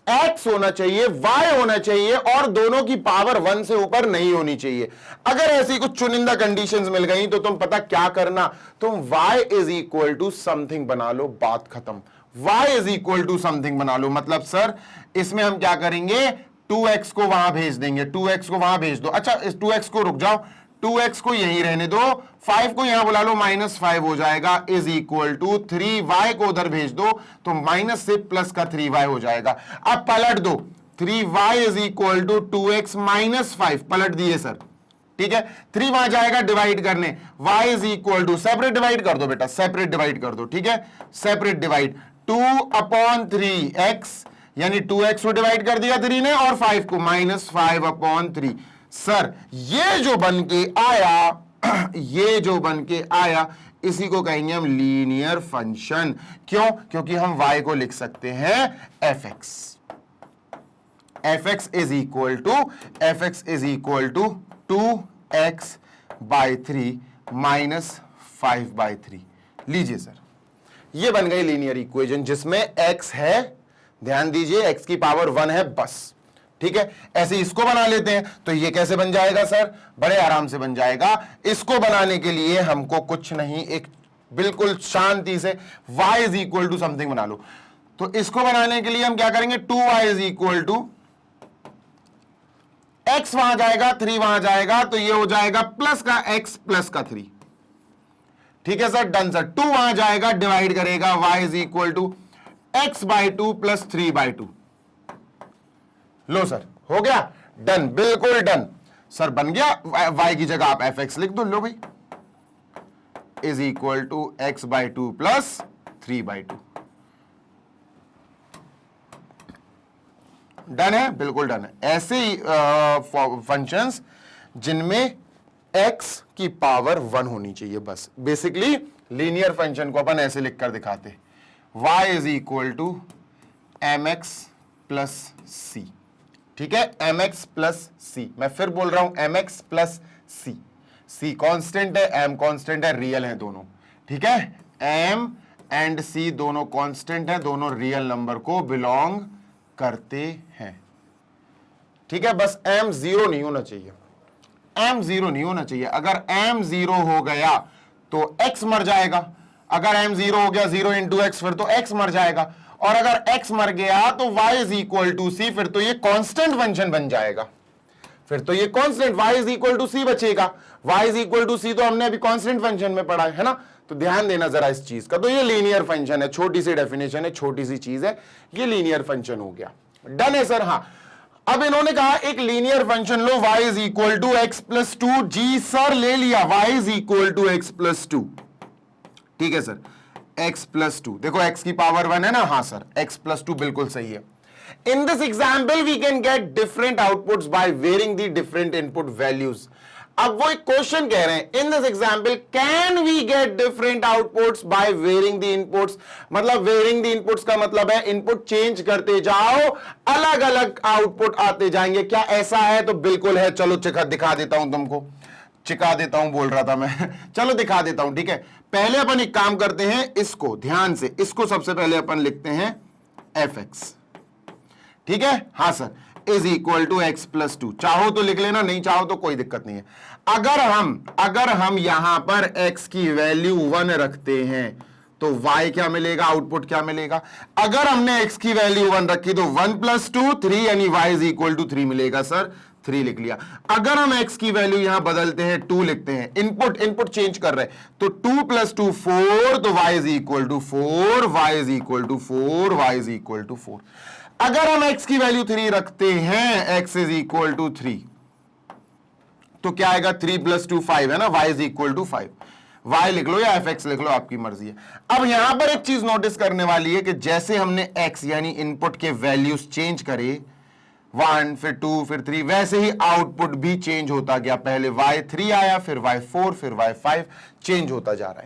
Speaker 1: x होना चाहिए y होना चाहिए और दोनों की पावर 1 से ऊपर नहीं होनी चाहिए। अगर ऐसी कुछ चुनिंदा कंडीशंस मिल गई तो तुम पता क्या करना, तुम y is equal to something बना लो, बात खत्म। y is equal to something बना लो, मतलब सर इसमें हम क्या करेंगे, 2x को वहां भेज देंगे, 2x को वहां भेज दो। अच्छा इस 2x को रुक जाओ, 2x को यहीं रहने दो, 5 को यहां बुला लो, -5 हो जाएगा, इज इक्वल टू 3y को उधर भेज दो तो माइनस से प्लस का 3y हो जाएगा। अब पलट दो, 3y is equal to 2x minus 5, पलट दिए सर, ठीक है। 3 वहां जाएगा डिवाइड करने, y is equal to, separate divide कर दो बेटा, सेपरेट डिवाइड कर दो, ठीक है, सेपरेट डिवाइड, 2/3x यानी 2x को डिवाइड कर दिया 3 ने और 5 को, -5/3। सर ये जो बन के आया ये जो बन के आया इसी को कहेंगे हम लीनियर फंक्शन। क्यों? क्योंकि हम y को लिख सकते हैं fx, fx is equal to 2x by 3 minus 5/3। लीजिए सर ये बन गई लीनियर इक्वेशन जिसमें x है, ध्यान दीजिए x की पावर 1 है बस, ठीक है। ऐसे इसको बना लेते हैं तो ये कैसे बन जाएगा सर? बड़े आराम से बन जाएगा। इसको बनाने के लिए हमको कुछ नहीं, एक बिल्कुल शांति से y is equal to something बना लो। तो इसको बनाने के लिए हम क्या करेंगे, 2y is equal to x वहां जाएगा 3 वहां जाएगा तो ये हो जाएगा प्लस का x प्लस का 3, ठीक है सर, डन सर। 2 वहां जाएगा डिवाइड करेगा, y is equal to x/2 plus 3/2। लो सर हो गया, डन, बिल्कुल डन सर, बन गया। y की जगह आप fx लिख दो, लो भाई, is equal to x/2 plus 3/2। Done है, बिल्कुल डन है। ऐसे ही फंक्शंस जिनमें x की पावर 1 होनी चाहिए, बस बेसिकली लीनियर फंक्शन को अपन ऐसे लिखकर दिखाते, y is equal to mx plus c, ठीक है, mx प्लस c। मैं फिर बोल रहा हूं mx plus c, c constant है, m कांस्टेंट है, रियल है दोनों, ठीक है, m एंड c दोनों कांस्टेंट है, दोनों रियल नंबर को बिलोंग करते हैं, ठीक है। बस m 0 नहीं होना चाहिए, m 0 नहीं होना चाहिए। अगर m 0 हो गया तो x मर जाएगा, अगर m 0 हो गया 0 इंटू एक्स फिर तो x मर जाएगा, और अगर x मर गया तो y इज इक्वल टू सी, फिर तो ये कांस्टेंट फंक्शन बन जाएगा, फिर तो ये constant y is equal to c बचेगा। y is equal to c तो हमने अभी कांस्टेंट फंक्शन में पढ़ा है ना, तो ध्यान देना जरा इस चीज का। तो ये लीनियर फंक्शन है, छोटी सी डेफिनेशन है, छोटी सी चीज है, ये लीनियर फंक्शन हो गया। डन है सर? हाँ, अब इन्होंने कहा एक लीनियर फंक्शन लो, y is equal to x plus 2। जी सर ले लिया, y is equal to x plus 2, ठीक है सर, x प्लस 2। देखो x की पावर 1 है ना, हाँ सर, x प्लस 2 बिल्कुल सही है। In this example we can get different outputs by varying the different input values. अब वो एक क्वेश्चन कह रहे हैं, in this example can we get different outputs by varying the inputs. मतलब वेरिंग द इनपुट्स का मतलब है इनपुट चेंज करते जाओ, अलग अलग आउटपुट आते जाएंगे। क्या ऐसा है? तो बिल्कुल है। चलो दिखा देता हूं तुमको, चिका देता हूं बोल रहा था मैं चलो दिखा देता हूं, ठीक है। पहले अपन एक काम करते हैं, इसको ध्यान से, इसको सबसे पहले अपन लिखते हैं fx, ठीक है, हाँ sir, is equal to x plus 2। चाहो तो लिख लेना, नहीं चाहो तो कोई दिक्कत नहीं है। अगर हम यहां पर x की वैल्यू 1 रखते हैं तो y क्या मिलेगा, आउटपुट क्या मिलेगा? अगर हमने x की वैल्यू 1 रखी तो 1 प्लस 2 3, यानी y इज इक्वल टू 3 मिलेगा सर। 3 लिख लिया। अगर हम x की वैल्यू यहां बदलते हैं 2 लिखते हैं, इनपुट चेंज कर रहे हैं, तो 2 + 2 4, तो y = 4, y = 4, y = 4। अगर हम x की वैल्यू 3 रखते हैं, x = 3, तो क्या आएगा? 3 + 2 5 है ना, y = 5। y लिख लो या fx लिख लो, आपकी मर्जी है। अब यहां पर एक चीज नोटिस करने वाली है कि जैसे हमने x यानी इनपुट के वैल्यूज चेंज करे, 1 फिर 2 फिर 3, वैसे ही आउटपुट भी चेंज होता गया। पहले y3 आया, फिर y4, फिर y5, चेंज होता जा रहा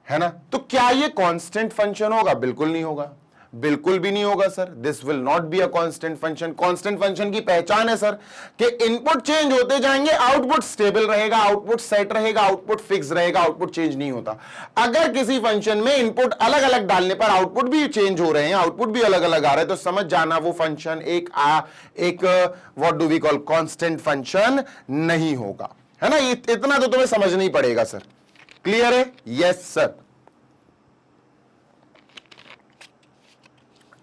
Speaker 1: है ना। तो क्या ये कांस्टेंट फंक्शन होगा? बिल्कुल नहीं होगा, बिल्कुल भी नहीं होगा sir. This will not be a constant function. Constant function की पहचान है सर कि इनपुट चेंज होते जाएंगे, आउटपुट स्टेबल रहेगा, आउटपुट सेट रहेगा, आउटपुट फिक्स रहेगा, आउटपुट चेंज नहीं होता। अगर किसी फंक्शन में इनपुट अलग अलग डालने पर आउटपुट भी चेंज हो रहे हैं, आउटपुट भी अलग अलग आ रहे हैं, तो समझ जाना वो फंक्शन एक what do we call constant function नहीं होगा, है ना। इतना तो तुम्हें समझना ही पड़ेगा सर। क्लियर है? Yes sir.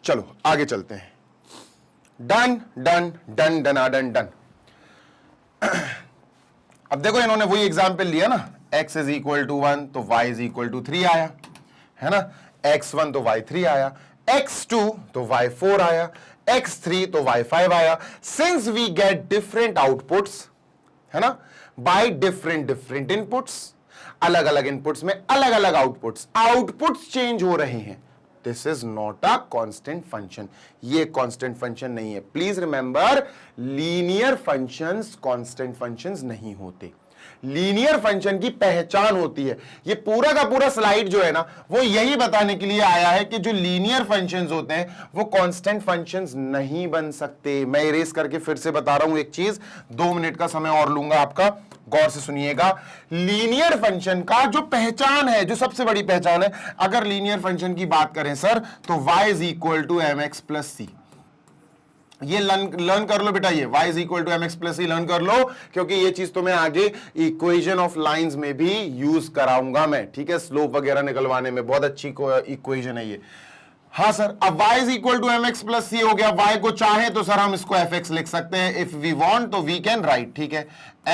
Speaker 1: चलो आगे चलते हैं। डन डन डन डनाडन डन। अब देखो इन्होंने वही एग्जाम्पल लिया ना, x = 1 तो y = 3 आया, है ना। x1 तो y3 आया, x2 तो y4 आया, x3 तो y5 आया। Since we get different outputs, है ना, बाय डिफरेंट इनपुट्स, अलग अलग इनपुट्स में अलग अलग आउटपुट्स चेंज हो रहे हैं। This is not a constant function. ये कांस्टेंट फंक्शन नहीं है। Please remember, linear functions constant functions नहीं होते। लीनियर फंक्शन की पहचान होती है। ये पूरा का पूरा स्लाइड जो है ना, वो यही बताने के लिए आया है कि जो लीनियर फंक्शंस होते हैं वो कांस्टेंट फंक्शंस नहीं बन सकते। मैं इरेज करके फिर से बता रहा हूं एक चीज, 2 मिनट का समय और लूंगा आपका, गौर से सुनिएगा। लीनियर फंक्शन का जो पहचान है, जो सबसे बड़ी पहचान है, अगर लीनियर फंक्शन की बात करें सर, तो y = mx + c। ये लर्न कर लो बेटा, ये y = mx + c लर्न कर लो, क्योंकि ये चीज तुम्हें आगे इक्वेशन ऑफ लाइंस में भी यूज कराऊंगा मैं, ठीक है। स्लोप वगैरह निकलवाने में बहुत अच्छी इक्वेशन है ये। हाँ सर, अब y = mx + c हो गया। y को चाहे तो सर हम इसको fx लिख सकते हैं, इफ वी वांट तो वी कैन राइट, ठीक है,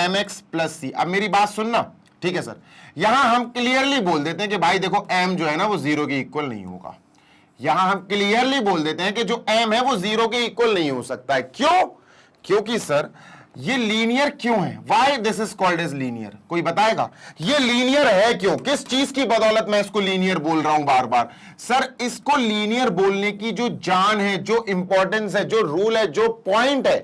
Speaker 1: mx + c। अब मेरी बात सुनना, ठीक है सर। यहां हम क्लियरली बोल देते हैं कि भाई देखो m जो है ना वो 0 के इक्वल नहीं होगा। यहां हम क्लियरली बोल देते हैं कि जो m है वो 0 के इक्वल नहीं हो सकता है। क्यों? क्योंकि सर ये लीनियर क्यों है? Why this is called as linear? कोई बताएगा ये लीनियर है क्यों? किस चीज की बदौलत मैं इसको लीनियर बोल रहा हूं बार बार? सर इसको लीनियर बोलने की जो जान है, जो इंपॉर्टेंस है, जो रूल है, जो पॉइंट है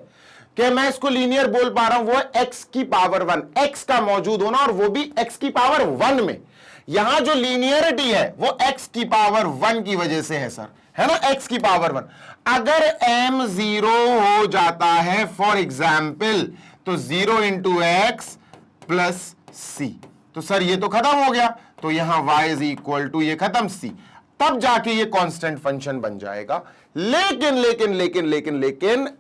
Speaker 1: कि मैं इसको लीनियर बोल पा रहा हूं, वो x की पावर 1, x का मौजूद होना, और वो भी x की पावर 1 में। यहां जो लीनियरिटी है वो x की पावर 1 की वजह से है सर, है ना, x की पावर 1। अगर m 0 हो जाता है फॉर एग्जाम्पल, तो 0 × x + c, तो सर ये तो खत्म हो गया। तो यहां y = ये खत्म c, तब जाके ये कांस्टेंट फंक्शन बन जाएगा। लेकिन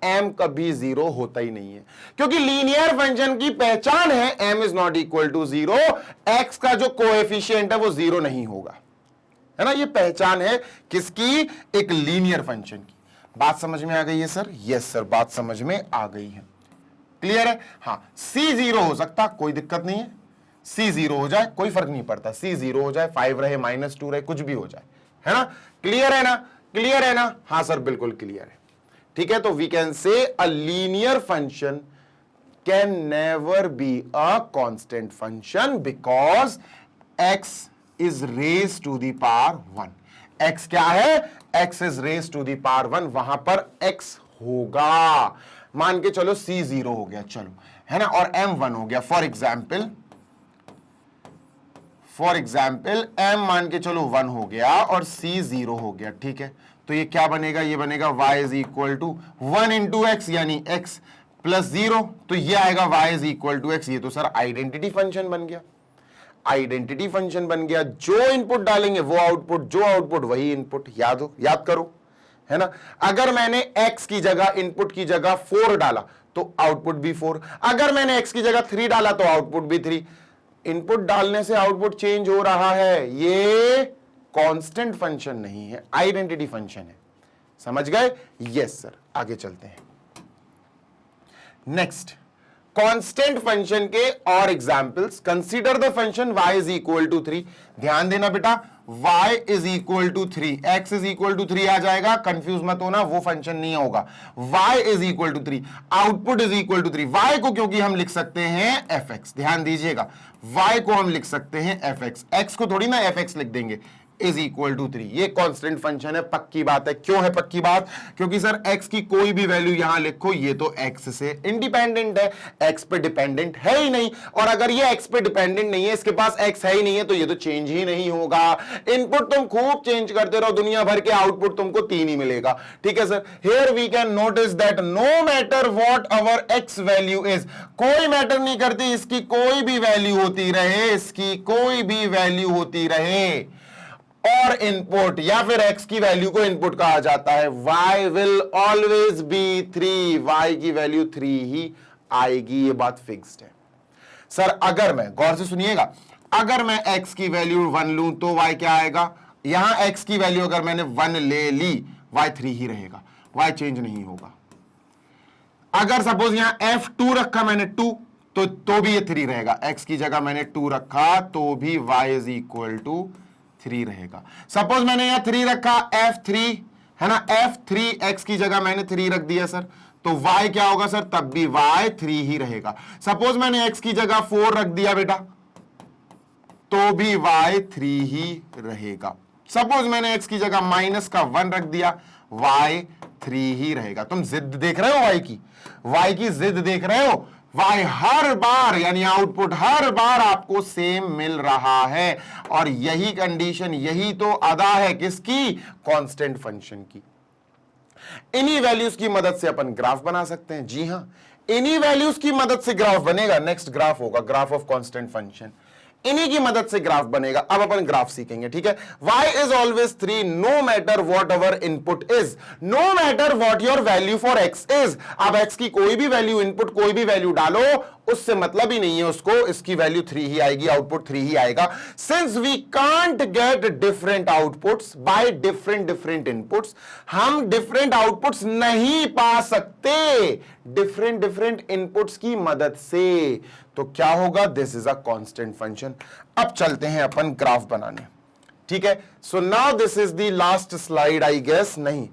Speaker 1: m कभी 0 होता ही नहीं है, क्योंकि लीनियर फंक्शन की पहचान है m ≠ 0, x का जो कोएफिशिएंट है वो 0 नहीं होगा, है ना। ये पहचान है किसकी? एक लीनियर फंक्शन की। बात समझ में आ गई है सर? यस सर, बात समझ में आ गई है। क्लियर है? हाँ, c 0 हो सकता, कोई दिक्कत नहीं है। c 0 हो जाए कोई फर्क नहीं पड़ता, c 0 हो जाए, 5 रहे, -2 रहे, कुछ भी हो जाए, है ना। क्लियर है ना? क्लियर है ना? हाँ सर, बिल्कुल क्लियर है। ठीक है, तो we can say a linear function can never be a constant function because x is raised to the power 1। x क्या है? x is raised to the power 1, वहां पर x होगा। मान के चलो c 0 हो गया, चलो, है ना, और m 1 हो गया। फॉर एग्जाम्पल m मान के चलो 1 हो गया और c 0 हो गया, ठीक है। तो ये क्या बनेगा? ये बनेगा y = 1 × x यानी x + 0, तो ये आएगा y = x। ये तो सर आइडेंटिटी फंक्शन बन गया, आइडेंटिटी फंक्शन बन गया। जो इनपुट डालेंगे वो आउटपुट, जो आउटपुट वही इनपुट। याद करो, है ना। अगर मैंने x की जगह, इनपुट की जगह 4 डाला तो आउटपुट भी 4, अगर मैंने x की जगह 3 डाला तो आउटपुट भी 3। इनपुट डालने से आउटपुट चेंज हो रहा है, ये कांस्टेंट फंक्शन नहीं है, आइडेंटिटी फंक्शन है। समझ गए? यस सर, आगे चलते हैं। नेक्स्ट, कांस्टेंट फंक्शन के और examples. Consider the function y is equal to 3। ध्यान देना बेटा, y is equal to 3, x is equal to 3 आ जाएगा, कंफ्यूज मत होना, वो फंक्शन नहीं होगा। y is equal to 3, output is equal to 3। y को क्योंकि हम लिख सकते हैं fx, ध्यान दीजिएगा, y को हम लिख सकते हैं fx, x को थोड़ी ना fx लिख देंगे, इज इक्वल टू 3। ये कांस्टेंट फंक्शन है, पक्की बात है। क्यों है पक्की बात? क्योंकि सर x की कोई भी वैल्यू यहां लिखो, ये तो x से इंडिपेंडेंट है, x पे डिपेंडेंट है ही नहीं। और अगर ये x पे डिपेंडेंट नहीं है, इसके पास x है ही नहीं है, तो ये तो चेंज ही नहीं होगा। इनपुट तुम खूब चेंज करते रहो, दुनिया भर के आउटपुट तुमको 3 ही मिलेगा। ठीक है sir, here we can notice that no matter what our x value is, कोई मैटर नहीं करती, इसकी कोई भी वैल्यू होती रहे, इसकी कोई भी वैल्यू होती रहे, और इनपुट या फिर x की वैल्यू को इनपुट कहा जाता है, y will always be 3, y की वैल्यू 3 ही आएगी, ये बात फिक्स्ड है। सर अगर मैं, गौर से सुनिएगा, अगर मैं x की वैल्यू 1 लूं तो y क्या आएगा? यहां x की वैल्यू अगर मैंने 1 ले ली, y 3 ही रहेगा, y चेंज नहीं होगा। अगर सपोज यहां f2 रखा मैंने 2, तो भी ये 3 रहेगा। x की जगह मैंने 2 रखा तो भी y इज इक्वल टू 3 रहेगा। सपोज मैंने यहां 3 रखा, f3 है ना, f3 x की जगह मैंने 3 रख दिया सर, तो y क्या होगा सर? तब भी y 3 ही रहेगा। सपोज मैंने x की जगह 4 रख दिया बेटा, तो भी y 3 ही रहेगा। सपोज मैंने x की जगह माइनस का 1 रख दिया, y 3 ही रहेगा। तुम जिद देख रहे हो y की जिद देख रहे हो? y हर बार, यानी आउटपुट हर बार आपको सेम मिल रहा है, और यही कंडीशन, यही तो अदा है किसकी? कांस्टेंट फंक्शन की। इन्हीं वैल्यूज की मदद से अपन ग्राफ बना सकते हैं। जी हां, इन्हीं वैल्यूज की मदद से ग्राफ बनेगा। नेक्स्ट ग्राफ होगा ग्राफ ऑफ कांस्टेंट फंक्शन, इन्हीं की मदद से ग्राफ बनेगा। अब अपन ग्राफ सीखेंगे। ठीक है, y is always 3 no matter what our input is, no matter what your value for x is. अब x की कोई भी वैल्यू, इनपुट कोई भी वैल्यू डालो, उससे मतलब ही नहीं है उसको, इसकी वैल्यू 3 ही आएगी, आउटपुट 3 ही आएगा। Since we can't get different outputs by different inputs, हम डिफरेंट आउटपुट्स नहीं पा सकते डिफरेंट इनपुट्स की मदद से, तो क्या होगा? This is a constant function. अब चलते हैं अपन ग्राफ बनाने। ठीक है, so now this is the last slide I guess. नहीं,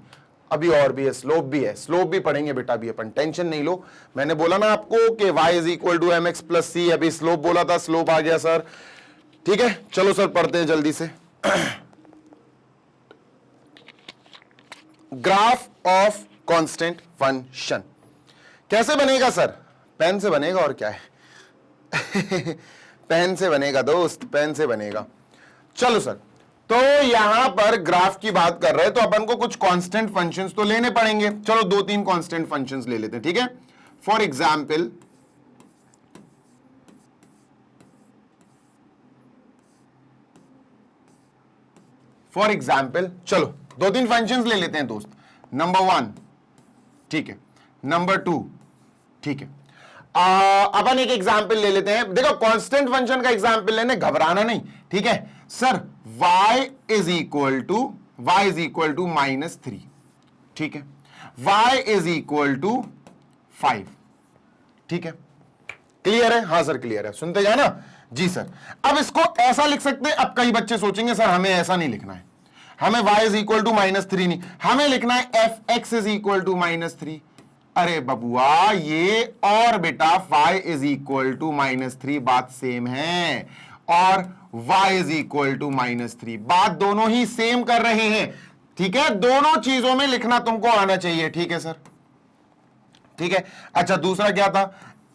Speaker 1: अभी और भी है, स्लोप भी है, स्लोप भी पढ़ेंगे बेटा, अभी अपन टेंशन नहीं लो। मैंने बोला ना आपको कि y is equal to mx plus c, अभी स्लोप बोला था, स्लोप आ गया सर। ठीक है, चलो सर पढ़ते हैं जल्दी से। ग्राफ ऑफ कांस्टेंट फंक्शन कैसे बनेगा सर? पेन से बनेगा, और क्या है? पेन से बनेगा दोस्त, पेन से बनेगा। चलो सर, तो यहां पर ग्राफ की बात कर रहे हैं, तो अपन को कुछ कांस्टेंट फंक्शंस तो लेने पड़ेंगे। चलो 2-3 कांस्टेंट फंक्शंस ले लेते हैं। ठीक है, फॉर एग्जाम्पल चलो 2-3 फंक्शंस ले लेते हैं दोस्त। नंबर 1, ठीक है, नंबर 2, ठीक है। अपन एक एग्जाम्पल ले लेते हैं। देखो, कांस्टेंट फंक्शन का एग्जाम्पल लेने, घबराना नहीं। ठीक है sir, y is equal to -3, ठीक है, y इज इक्वल टू 5, ठीक है, क्लियर है? हाँ सर क्लियर है, सुनते जाए ना जी सर। अब इसको ऐसा लिख सकते हैं। अब कई बच्चे सोचेंगे सर हमें ऐसा नहीं लिखना है, हमें y इज इक्वल टू -3 नहीं, हमें लिखना है fx इज इक्वल टू -3। अरे बबुआ, ये और बेटा y इज इक्वल टू -3 बात सेम है, और y इज इक्वल टू -3 बात दोनों ही सेम कर रहे हैं। ठीक है, दोनों चीजों में लिखना तुमको आना चाहिए। ठीक है सर, ठीक है। अच्छा, दूसरा क्या था?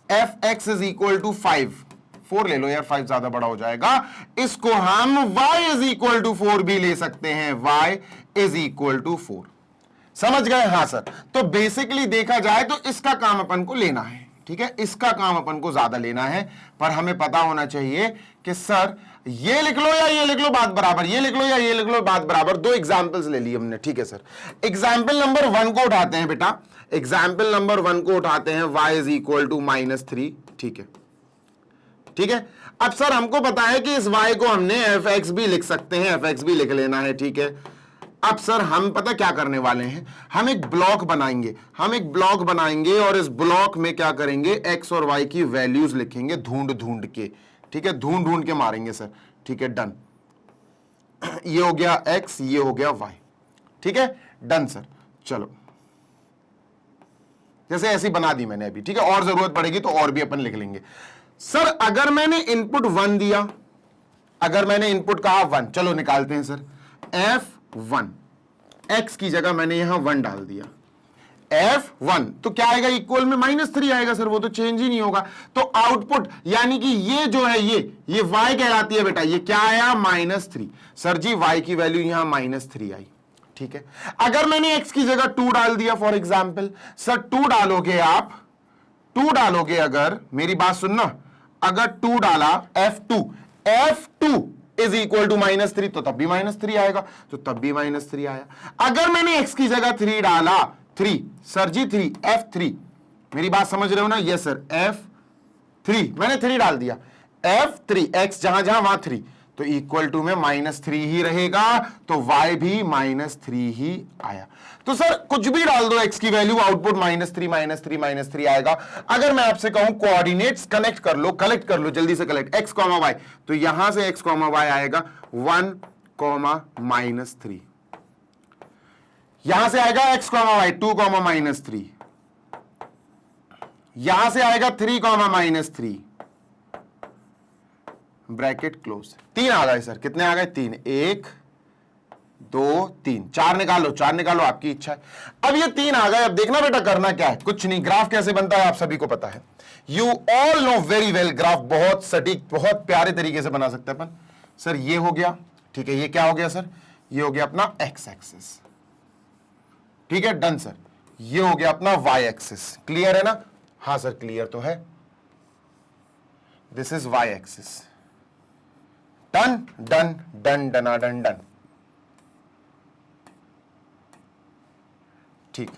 Speaker 1: fx इज इक्वल टू 4 ले लो यार, 5 ज्यादा बड़ा हो जाएगा। इसको हम y इज इक्वल टू 4 भी ले सकते हैं, y इज इक्वल टू 4। समझ गए? हाँ सर। तो बेसिकली देखा जाए तो इसका काम अपन को लेना है। ठीक है, इसका काम अपन को ज्यादा लेना है, पर हमें पता होना चाहिए कि सर ये लिख लो या ये लिख लो बात बराबर, ये लिख लो या ये लिख लो बात बराबर। 2 एग्जांपल्स ले लिए हमने। ठीक है सर, एग्जांपल नंबर 1 को उठाते हैं बेटा, एग्जांपल नंबर 1 को उठाते हैं, y इज इक्वल टू -3। ठीक है, ठीक है। अब सर हमको पता है कि इस y को हमने fx भी लिख सकते हैं, fx भी लिख लेना है। ठीक है, अब सर हम पता क्या करने वाले हैं, हम एक ब्लॉक बनाएंगे और इस ब्लॉक में क्या करेंगे, एक्स और वाई की वैल्यूज लिखेंगे ढूंढ ढूंढ के, ठीक है, ढूंढ ढूंढ के मारेंगे सर, ठीक है, डन। ये हो गया एक्स, ये हो गया वाई, ठीक है, डन सर। चलो जैसे ऐसी बना दी मैंने अभी, ठीक है, और जरूरत पड़ेगी तो और भी अपन लिख लेंगे। सर अगर मैंने इनपुट 1 दिया, अगर मैंने इनपुट कहा 1, चलो निकालते हैं सर, F1, x की जगह मैंने यहां 1 डाल दिया, F1 तो क्या आएगा, इक्वल में -3 आएगा सर, वो तो चेंज ही नहीं होगा। तो आउटपुट यानी कि ये जो है ये y कहलाती है बेटा, ये क्या आया, -3। सर जी y की वैल्यू यहां -3 आई, ठीक है। अगर मैंने x की जगह 2 डाल दिया फॉर एग्जाम्पल, सर 2 डालोगे आप, 2 डालोगे, अगर मेरी बात सुनना, अगर 2 डाला F2 इज इक्वल टू -3 तो तब भी -3 आएगा, तो तब भी -3 आया। अगर मैंने x की जगह 3 डाला, 3 सर जी 3 F3, मेरी बात समझ रहे हो ना, यस सर F3 मैंने 3 डाल दिया, F3 x जहां जहां वहां 3 तो इक्वल टू में -3 ही रहेगा, तो y भी -3 ही आया। तो सर कुछ भी डाल दो x की वैल्यू, आउटपुट -3 आएगा। अगर मैं आपसे कहूं कोऑर्डिनेट्स कलेक्ट कर लो जल्दी से कलेक्ट, x, y, तो यहां से x, y आएगा 1, -3, यहां से आएगा x, y 2, -3, यहां से आएगा 3, -3, ब्रैकेट क्लोज। 3 आ गए सर, कितने आ गए, 3, 1 2 3, 4 निकालो, आपकी इच्छा है। अब ये 3 आ गए, अब देखना बेटा करना क्या है, कुछ नहीं, ग्राफ कैसे बनता है आप सभी को पता है, you all know very well, graph बहुत सटीक, बहुत प्यारे तरीके से बना सकते हैं अपन। सर ये हो गया, ठीक है, ये क्या हो गया सर, ये हो गया अपना एक्स एक्सिस, ठीक है, डन सर। ये हो गया अपना वाई एक्सिस, क्लियर है ना, हाँ सर क्लियर तो है, दिस इज वाई एक्सिस, डन डन डन डना डन डन, ठीक,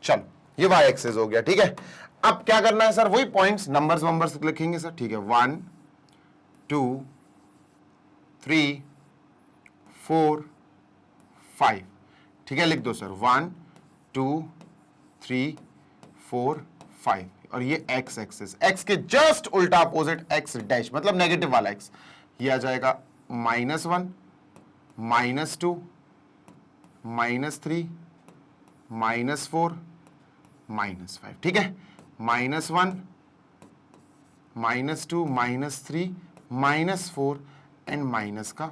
Speaker 1: चलो ये वाई एक्सिस हो गया, ठीक है। अब क्या करना है सर, वही पॉइंट्स, नंबर्स लिखेंगे सर, ठीक है, 1 2 3 4 5, ठीक है, लिख दो सर, 1 2 3 4 5, और ये एक्स एक्सिस, एक्स के जस्ट उल्टा अपोजिट एक्स डैश, मतलब नेगेटिव वाला एक्स, ये आ जाएगा -1 -2 -3 -4 -5, ठीक है, -1 -2 -3 -4 एंड -5,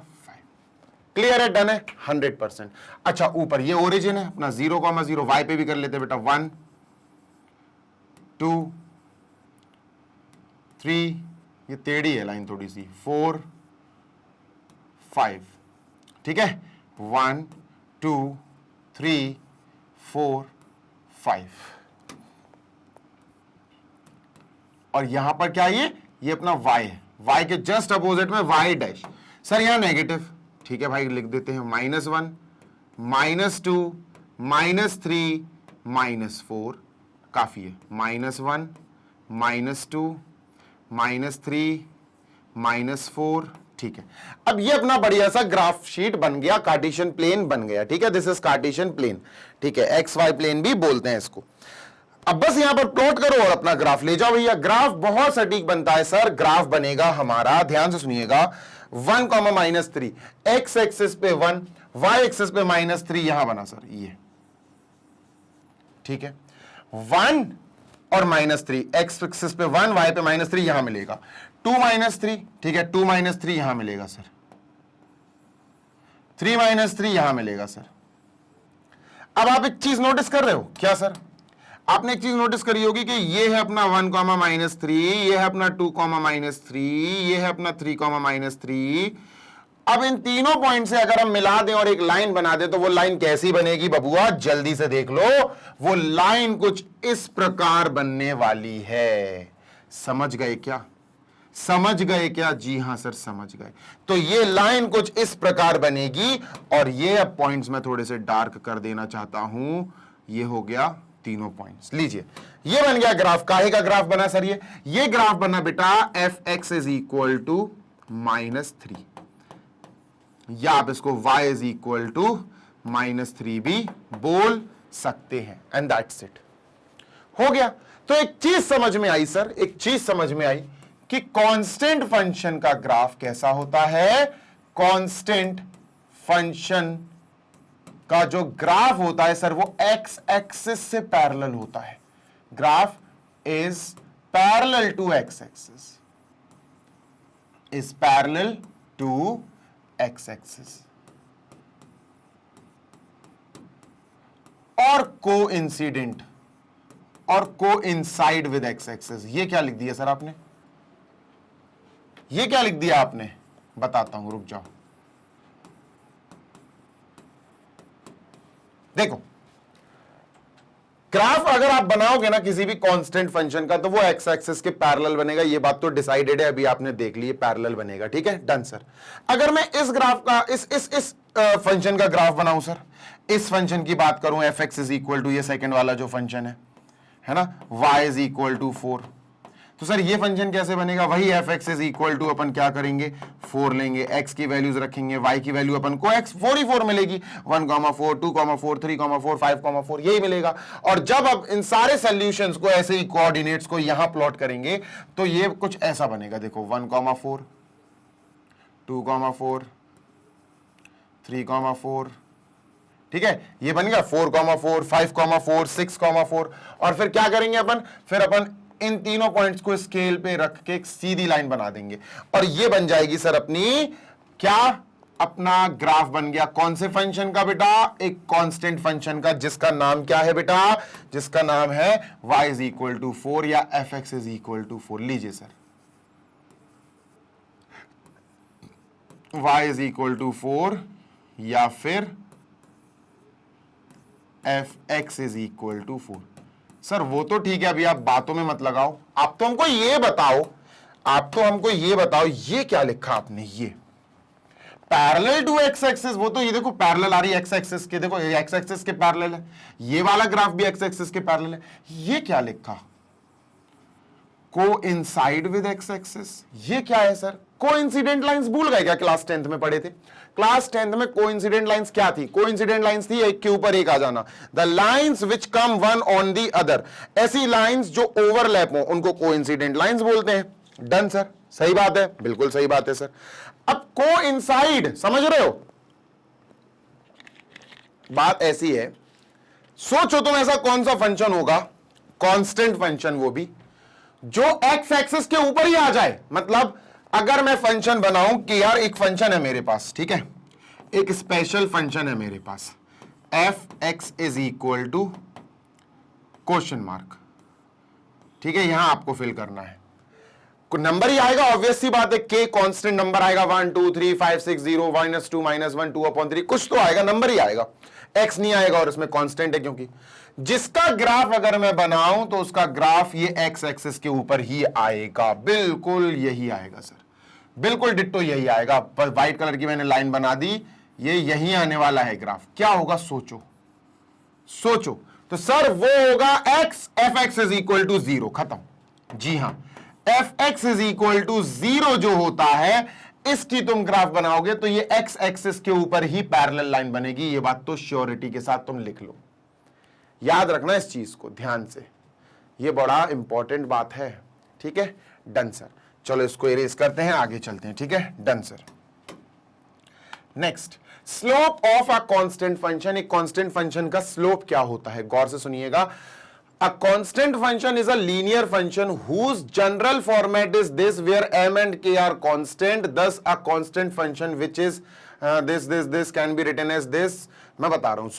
Speaker 1: क्लियर है, डन है, 100%। अच्छा ऊपर ये ओरिजिन है अपना 0,0, वाई पे भी कर लेते बेटा, 1 2 3, ये टेढ़ी है लाइन थोड़ी सी, 4 5, ठीक है, 1 2 3 4 5, और यहां पर क्या, ये अपना y है, y के जस्ट अपोजिट में y डैश, सर यहां नेगेटिव, ठीक है भाई, लिख देते हैं -1 -2 -3 -4, काफी है, -1 -2 -3 -4, ठीक है। अब ये अपना बढ़िया सा ग्राफ शीट बन गया, कार्टेशियन प्लेन बन गया, ठीक है, दिस इज कार्टेशियन प्लेन, ठीक है, एक्स वाई प्लेन भी बोलते हैं इसको। अब बस यहां पर प्लॉट करो और अपना ग्राफ ले जाओ भैया, ग्राफ बहुत सटीक बनता है सर, ग्राफ बनेगा हमारा, ध्यान से सुनिएगा, 1, -3, एक्स एक्सिस पे 1, वाई एक्सिस पे -3, यहां बना सर ये, ठीक है, 1 और -3, एक्स एक्सिस पे 1, वाई पे -3 यहां मिलेगा, 2 -3, ठीक है, 2 -3 यहां मिलेगा सर, 3 -3 यहां मिलेगा सर। अब आप एक चीज नोटिस कर रहे हो क्या सर, आपने एक चीज नोटिस करी होगी कि ये है अपना 1, -3, ये है अपना 2, -3, ये है अपना 3, -3। अब इन तीनों पॉइंट से अगर हम मिला दें और एक लाइन बना दें तो वो लाइन कैसी बनेगी बबुआ, जल्दी से देख लो, वो लाइन कुछ इस प्रकार बनने वाली है, समझ गए क्या, समझ गए क्या, जी हां सर समझ गए। तो ये लाइन कुछ इस प्रकार बनेगी, और ये अब पॉइंट्स मैं थोड़े से डार्क कर देना चाहता हूं, ये हो गया तीनों पॉइंट्स, लीजिए ये बन गया ग्राफ, काहे का ग्राफ बना सर, ये ग्राफ बना बेटा, f x is equal to -3, या आप इसको y इज इक्वल टू -3 भी बोल सकते हैं, एंड दैट्स इट। हो गया। तो एक चीज समझ में आई सर, एक चीज समझ में आई कि कांस्टेंट फंक्शन का ग्राफ कैसा होता है। कांस्टेंट फंक्शन का जो ग्राफ होता है सर, वो एक्स एक्सिस से पैरेलल होता है। Graph is parallel to x axis, is parallel to x axis और कोइंसिडेंट और कोइंसाइड विद एक्स एक्सिस। ये क्या लिख दिया सर आपने, ये क्या लिख दिया आपने, बताता हूं, रुक जाओ। देखो, ग्राफ अगर आप बनाओगे ना किसी भी कांस्टेंट फंक्शन का, तो वो एक्स एक्सिस के पैरेलल बनेगा। ये बात तो डिसाइडेड है, अभी आपने देख ली, पैरेलल बनेगा। ठीक है, डन सर। अगर मैं इस ग्राफ का इस फंक्शन का ग्राफ बनाऊं सर, इस फंक्शन की बात करूं, f x is equal to, ये सेकंड वाला जो फंक्शन है ना, y इज इक्वल टू 4, तो सर ये फंक्शन कैसे बनेगा। वही f x is equal to, अपन क्या करेंगे, 4 लेंगे, x की वैल्यूज रखेंगे, y की वैल्यू अपन को x 4 ही 4 मिलेगी, 1,4, 2,4, 3,4, 5,4 यही मिलेगा। और जब अब इन सारे सॉल्यूशंस को ऐसे ही कोऑर्डिनेट्स को यहां प्लॉट करेंगे तो ये कुछ ऐसा बनेगा। देखो 1,4, 2,4, 3,4, ठीक है, ये बन गया 4,4, 5,4, 6,4। और फिर क्या करेंगे अपन, फिर अपन इन तीनों पॉइंट्स को स्केल पे रख के एक सीधी लाइन बना देंगे, और ये बन जाएगी सर अपनी क्या, अपना ग्राफ बन गया। कौन से फंक्शन का बेटा, एक कांस्टेंट फंक्शन का, जिसका नाम क्या है बेटा, जिसका नाम है y इज इक्वल टू 4 या f x is equal to 4। लीजिए sir, y is equal to 4 या फिर f x is equal to 4। Sir वो तो ठीक है, अभी आप बातों में मत लगाओ, आप तो हमको ये बताओ, आप तो हमको ये बताओ, ये क्या लिखा आपने, ये पैरेलल टू एक्स एक्सिस, वो तो ये देखो पैरेलल आ रही है एक्स एक्सिस के, देखो एक्स एक्सिस के पैरेलल है, ये वाला ग्राफ भी एक्स एक्सिस के पैरेलल है। ये क्या लिखा, कोइंसाइड विद एक्स एक्सिस, ये क्या है सर, कोइंसिडेंट लाइंस भूल गए क्या, क्लास 10th में पढ़े थे। क्लास 10th में कोइंसिडेंट लाइंस क्या थी, कोइंसिडेंट लाइंस थी एक के ऊपर एक आ जाना, the lines which come one on the other. ऐसी लाइंस जो ओवरलैप हो उनको कोइंसिडेंट लाइंस बोलते हैं। डन सर, सही बात है, बिल्कुल सही बात है सर। अब कोइंसाइड समझ रहे हो, बात ऐसी है, सोचो तुम ऐसा कौन सा फंक्शन होगा, कांस्टेंट फंक्शन, वो भी जो एक्स एक्सिस के ऊपर ही आ जाए। मतलब अगर मैं फंक्शन बनाऊं कि यार एक फंक्शन है मेरे पास, ठीक है, एक स्पेशल फंक्शन है मेरे पास, f x is equal to question mark, ठीक है, यहां आपको फिल करना है, नंबर ही आएगा, ऑब्वियस सी बात है, के कांस्टेंट नंबर आएगा, 1 2 3 5 6 0 -2 -1 2/3 कुछ तो आएगा, नंबर ही आएगा, एक्स नहीं आएगा, और इसमें कांस्टेंट है, क्योंकि जिसका ग्राफ अगर मैं बनाऊं तो उसका ग्राफ ये एक्स एक्सिस के ऊपर ही आएगा, बिल्कुल यही आएगा सर, बिल्कुल डिट्टो यही आएगा। व्हाइट कलर की मैंने लाइन बना दी, ये यही आने वाला है ग्राफ। क्या होगा सोचो, सोचो, तो सर वो होगा x f x is equal to 0, खत्म। जी हां, f x is equal to 0 जो होता है, इसकी तुम ग्राफ बनाओगे तो ये एक्स एक्सिस के ऊपर ही पैरेलल लाइन बनेगी। ये बात तो श्योरिटी के साथ तुम लिख लो, याद रखना इस चीज को ध्यान से, ये बड़ा इंपॉर्टेंट बात है। ठीक है, डन सर, चलो इसको इरेज करते हैं, आगे चलते हैं। ठीक है, done sir. Next, slope of a constant function. एक कांस्टेंट फंक्शन का स्लोप क्या होता है, गौर से सुनिएगा। A constant function is a linear function whose general format is this, where m and k are constant. Thus, a constant function which is this can be written as this. मैं बता रहा हूं,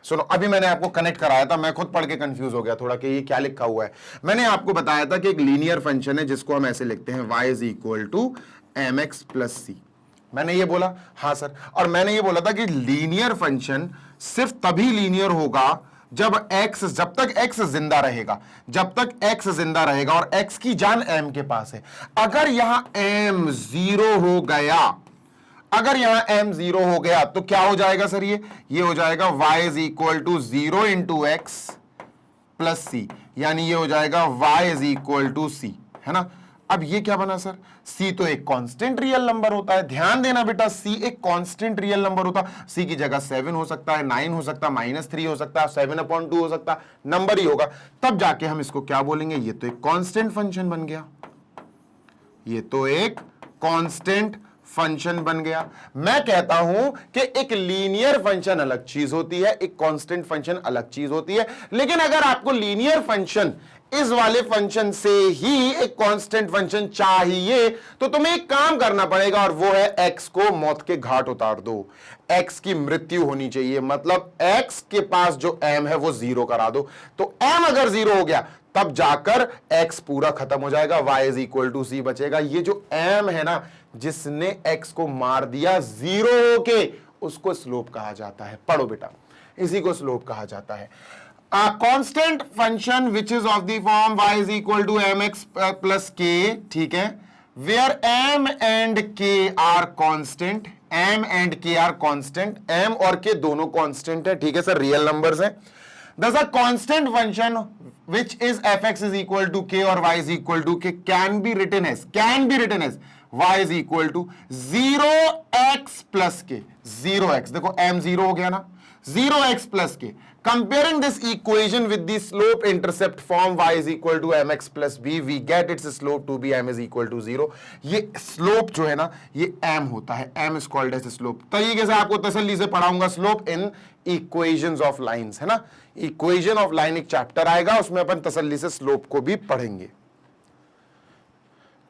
Speaker 1: सुनो, अभी मैंने आपको कनेक्ट कराया था, मैं खुद पढ़ के कंफ्यूज हो गया थोड़ा कि ये क्या लिखा हुआ है। मैंने आपको बताया था कि एक लीनियर फंक्शन है जिसको हम ऐसे लिखते हैं, y is equal to mx plus c। मैंने ये बोला, हाँ सर, और मैंने ये बोला था कि लीनियर फंक्शन सिर्फ तभी लीनियर होगा जब तक x जिंदा रहेगा, जब तक x जिंदा रहेगा और x की जान m के पास है। अगर यहां m 0 हो गया, अगर यहां m 0 हो गया तो क्या हो जाएगा सर, ये हो जाएगा y is equal to 0 into x plus c, यानी ये हो जाएगा y is equal to c, है ना। अब ये क्या बना सर, c तो एक कांस्टेंट रियल नंबर होता है, ध्यान देना बेटा, c एक कांस्टेंट रियल नंबर होता है, c की जगह 7 हो सकता है, 9 हो सकता है, -3 हो सकता है, 7/2 हो सकता है, नंबर ही होगा, तब जाके हम इसको क्या बोलेंगे, ये तो एक कांस्टेंट फंक्शन बन गया, ये तो एक कांस्टेंट फंक्शन बन गया। मैं कहता हूं कि एक लीनियर फंक्शन अलग चीज होती है, एक कांस्टेंट फंक्शन अलग चीज होती है, लेकिन अगर आपको लीनियर फंक्शन इस वाले फंक्शन से ही एक कांस्टेंट फंक्शन चाहिए तो तुम्हें एक काम करना पड़ेगा, और वो है x को मौत के घाट उतार दो, x की मृत्यु होनी चाहिए, मतलब x के पास जो m है वो 0 करा दो, तो m अगर 0 हो गया तब जाकर x पूरा खत्म हो जाएगा, y is equal to c बचेगा। ये जो m है ना, जिसने x को मार दिया 0 होके, उसको स्लोप कहा जाता है। पढ़ो बेटा, इसी को स्लोप कहा जाता है। A constant function which is of the form y is equal to mx plus k, ठीक है, where m and k are constant, m and k are constant, m और k दोनों constant है, ठीक है सर, रियल नंबर्स हैं। Thus a constant function which is fx is equal to k और y is equal to k can be written as y is equal to 0x plus k, 0x, देखो m 0 हो गया ना, 0x plus k. Comparing this equation with the slope intercept form y is equal to mx plus b, we get its slope to be m is equal to 0. ये slope जो है ना, ये m होता है, m is called as slope. तरीके से आपको तसल्ली से पढ़ाऊंगा slope in equations of lines, है ना, equation of line एक चैप्टर आएगा, उसमें अपन तसल्ली से slope को भी पढ़ेंगे।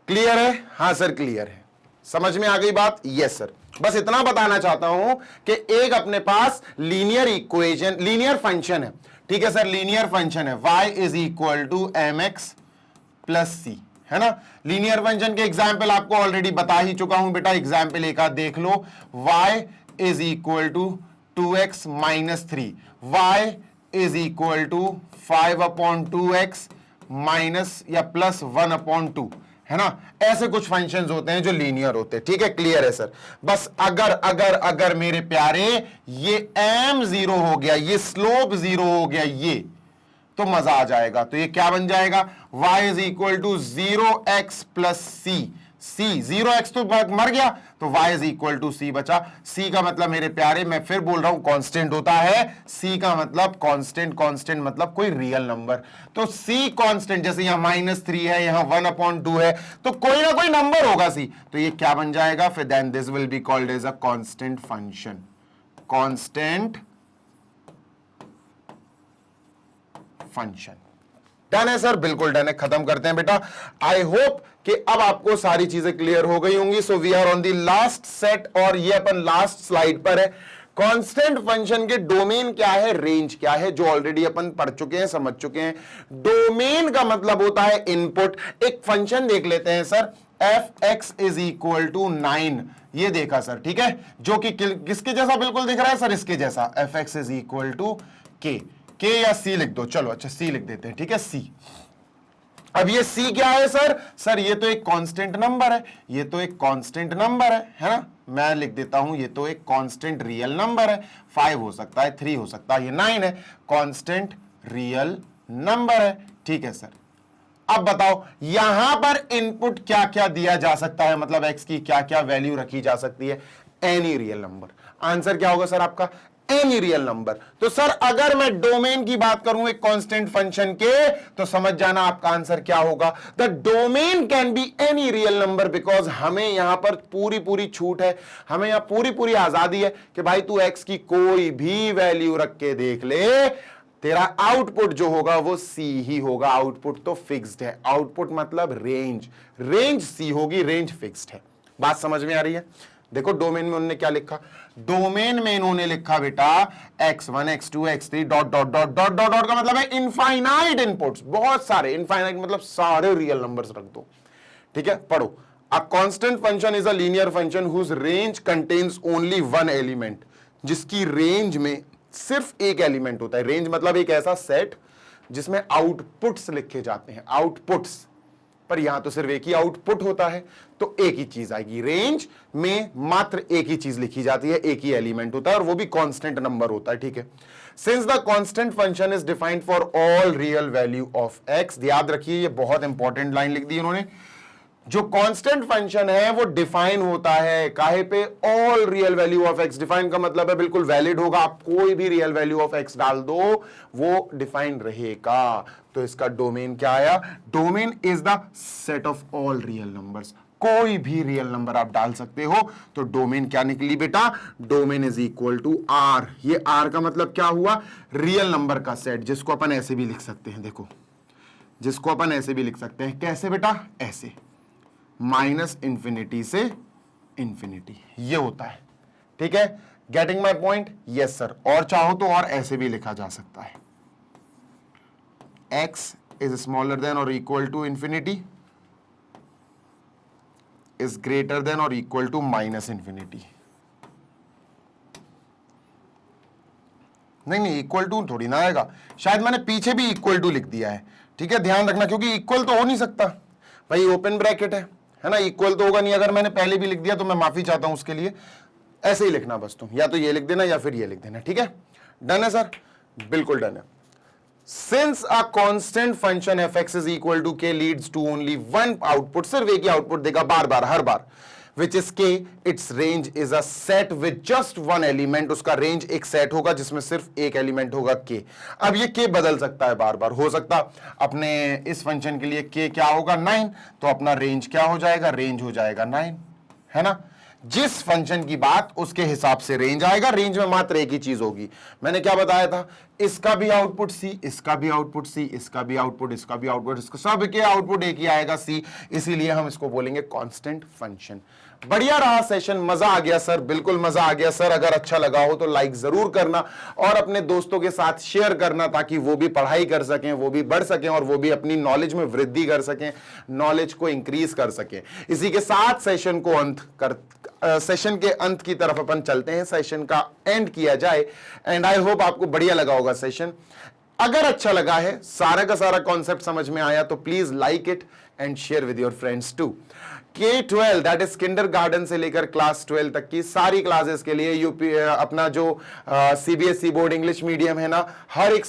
Speaker 1: क्लियर है? हाँ सर क्लियर है, समझ में आ गई बात? Yes sir. बस इतना बताना चाहता हूं कि एक अपने पास लीनियर इक्वेशन, लीनियर फंक्शन है, ठीक है सर, लीनियर फंक्शन है y is equal to mx plus c, है ना। लीनियर फंक्शन के एग्जाम्पल आपको ऑलरेडी बता ही चुका हूं बेटा, एग्जाम्पल एक आध देख लो, y is equal to 2x minus 3, y is equal to 5/2x minus या प्लस 1/2, है ना। ऐसे कुछ फंक्शंस होते हैं जो लीनियर होते हैं, ठीक है, क्लियर है सर। बस अगर अगर अगर मेरे प्यारे ये m 0 हो गया, ये स्लोप 0 हो गया, ये तो मजा आ जाएगा। तो ये क्या बन जाएगा, y is equal to 0x plus c, c 0x तो मर गया, तो y is equal to c बचा। c का मतलब मेरे प्यारे, मैं फिर बोल रहा हूं, कांस्टेंट होता है, c का मतलब कांस्टेंट, कांस्टेंट मतलब कोई रियल नंबर। तो c कांस्टेंट, जैसे यहां -3 है, यहां 1/2 है, तो कोई ना कोई नंबर होगा c, तो ये क्या बन जाएगा फिर, then this will be called as a constant function, constant function. Done है सर, बिल्कुल डन है, खत्म करते हैं बेटा। आई होप कि अब आपको सारी चीजें क्लियर हो गई होंगी। So we are on the last set, और ये अपन लास्ट स्लाइड पर है। कांस्टेंट फंक्शन के डोमेन क्या है, रेंज क्या है, जो ऑलरेडी अपन पढ़ चुके हैं, समझ चुके हैं। डोमेन का मतलब होता है इनपुट। एक फंक्शन देख लेते हैं sir, fx is equal to 9, ये देखा सर, ठीक है, जो कि किसके जैसा बिल्कुल दिख रहा है सर, इसके जैसा, fx is equal to k या c लिख दो, चलो अच्छा c लिख देते हैं, ठीक है, c। अब ये c क्या है सर, सर ये तो एक कांस्टेंट नंबर है, ये तो एक कांस्टेंट नंबर है ना, मैं लिख देता हूं ये तो एक कांस्टेंट रियल नंबर है, 5 हो सकता है, 3 हो सकता है, ये 9 है, कांस्टेंट रियल नंबर है, ठीक है सर। अब बताओ यहां पर इनपुट क्या क्या दिया जा सकता है, मतलब x की क्या क्या वैल्यू रखी जा सकती है, एनी रियल नंबर। आंसर क्या होगा सर आपका, एनी रियल नंबर। तो सर अगर मैं डोमेन की बात करूं एक कांस्टेंट फंक्शन के, तो समझ जाना आपका आंसर क्या होगा, the domain can be any real number, because हमें यहां पर पूरी पूरी छूट है, हमें यहां पूरी पूरी आजादी है कि भाई तू एक्स की कोई भी वैल्यू रख के देख ले, तेरा आउटपुट जो होगा वो सी ही होगा। आउटपुट तो फिक्स्ड है, आउटपुट मतलब रेंज, रेंज सी होगी, रेंज फिक्स्ड है। बात समझ में आ रही है? देखो डोमेन में उन्होंने क्या लिखा, डोमेन में इन्होंने लिखा बेटा x1 x2 x3 dot dot dot dot dot dot का मतलब है इनफाइनाइट इनपुट्स, बहुत सारे, इनफाइनाइट मतलब सारे रियल नंबर्स रख दो, ठीक है। पढ़ो, a constant function is a linear function whose range contains only one element, जिसकी रेंज में सिर्फ एक एलिमेंट होता है। रेंज मतलब एक ऐसा सेट जिसमें आउटपुट्स लिखे जाते हैं, आउटपुट्स, पर यहां तो सिर्फ एक ही आउटपुट होता है, तो एक ही चीज आएगी। रेंज में मात्र एक ही चीज लिखी जाती है, एक ही एलिमेंट होता है, और वो भी कांस्टेंट नंबर होता है, ठीक है। Since the constant function is defined for all real value of x, याद रखिए ये बहुत इंपॉर्टेंट लाइन लिख दी उन्होंने, जो कांस्टेंट फंक्शन है वो डिफाइन होता है काहे पे, all real value of x. Define का मतलब है बिल्कुल वैलिड होगा, आप कोई भी रियल वैल्यू ऑफ एक्स डाल दो वो डिफाइन रहेगा। तो इसका डोमेन क्या आया, domain is the set of all real numbers. कोई भी रियल नंबर आप डाल सकते हो, तो डोमेन क्या निकली बेटा, domain is equal to R. ये आर का मतलब क्या हुआ, रियल नंबर का सेट, जिसको अपन ऐसे भी लिख सकते हैं, देखो जिसको अपन ऐसे भी लिख सकते हैं, कैसे बेटा, ऐसे माइनस इंफिनिटी से इंफिनिटी, ये होता है। ठीक है, getting my point, yes sir. और चाहो तो और ऐसे भी लिखा जा सकता है, x इज स्मॉलर देन और equal to infinity is greater than और इक्वल टू माइनस इंफिनिटी। नहीं, इक्वल टू थोड़ी ना आएगा, शायद मैंने पीछे भी इक्वल टू लिख दिया है। ठीक है, ध्यान रखना, क्योंकि इक्वल तो हो नहीं सकता भाई, ओपन ब्रैकेट है ना, इक्वल तो होगा नहीं। अगर मैंने पहले भी लिख दिया तो मैं माफी चाहता हूं उसके लिए, ऐसे ही लिखना बस तुम, या तो ये लिख देना या फिर ये लिख देना। ठीक है, डन है सर, बिल्कुल डन है। Since a constant function f x is equal to k leads to only one output, सिर्फ एक ही आउटपुट देगा बार बार, हर बार, which is k, its range is a set with just one element। उसका रेंज एक सेट होगा जिसमें सिर्फ एक एलिमेंट होगा k। अब ये k बदल सकता है बार बार, हो सकता अपने इस फंक्शन के लिए k क्या होगा 9, तो अपना रेंज क्या हो जाएगा, रेंज हो जाएगा 9, है ना। जिस फंक्शन की बात उसके हिसाब से रेंज आएगा, रेंज में मात्र एक ही चीज होगी। मैंने क्या बताया था, इसका भी आउटपुट सी, इसका भी आउटपुट सी, इसका भी आउटपुट, इसका भी आउटपुट, इसका सब के आउटपुट एक ही आएगा सी, इसीलिए हम इसको बोलेंगे कांस्टेंट फंक्शन। बढ़िया रहा सेशन, मजा आ गया सर, बिल्कुल मजा आ गया सर। अगर अच्छा लगा हो तो लाइक जरूर करना और अपने दोस्तों के साथ शेयर करना, ताकि वो भी पढ़ाई कर सकें, वो भी बढ़ सकें और वो भी अपनी नॉलेज में वृद्धि कर सकें, नॉलेज को इंक्रीज कर सकें। इसी के साथ सेशन के अंत की तरफ अपन चलते हैं, सेशन का एंड किया जाए। एंड आई होप आपको बढ़िया लगा होगा सेशन। अगर अच्छा लगा है, सारा का सारा कॉन्सेप्ट समझ में आया, तो please like it and share with your friends too. K12 that is kindergarten से लेकर क्लास 12 तक की सारी क्लासेस के लिए यूपी अपना जो सीबीएसई बोर्ड इंग्लिश मीडियम है ना, हर एक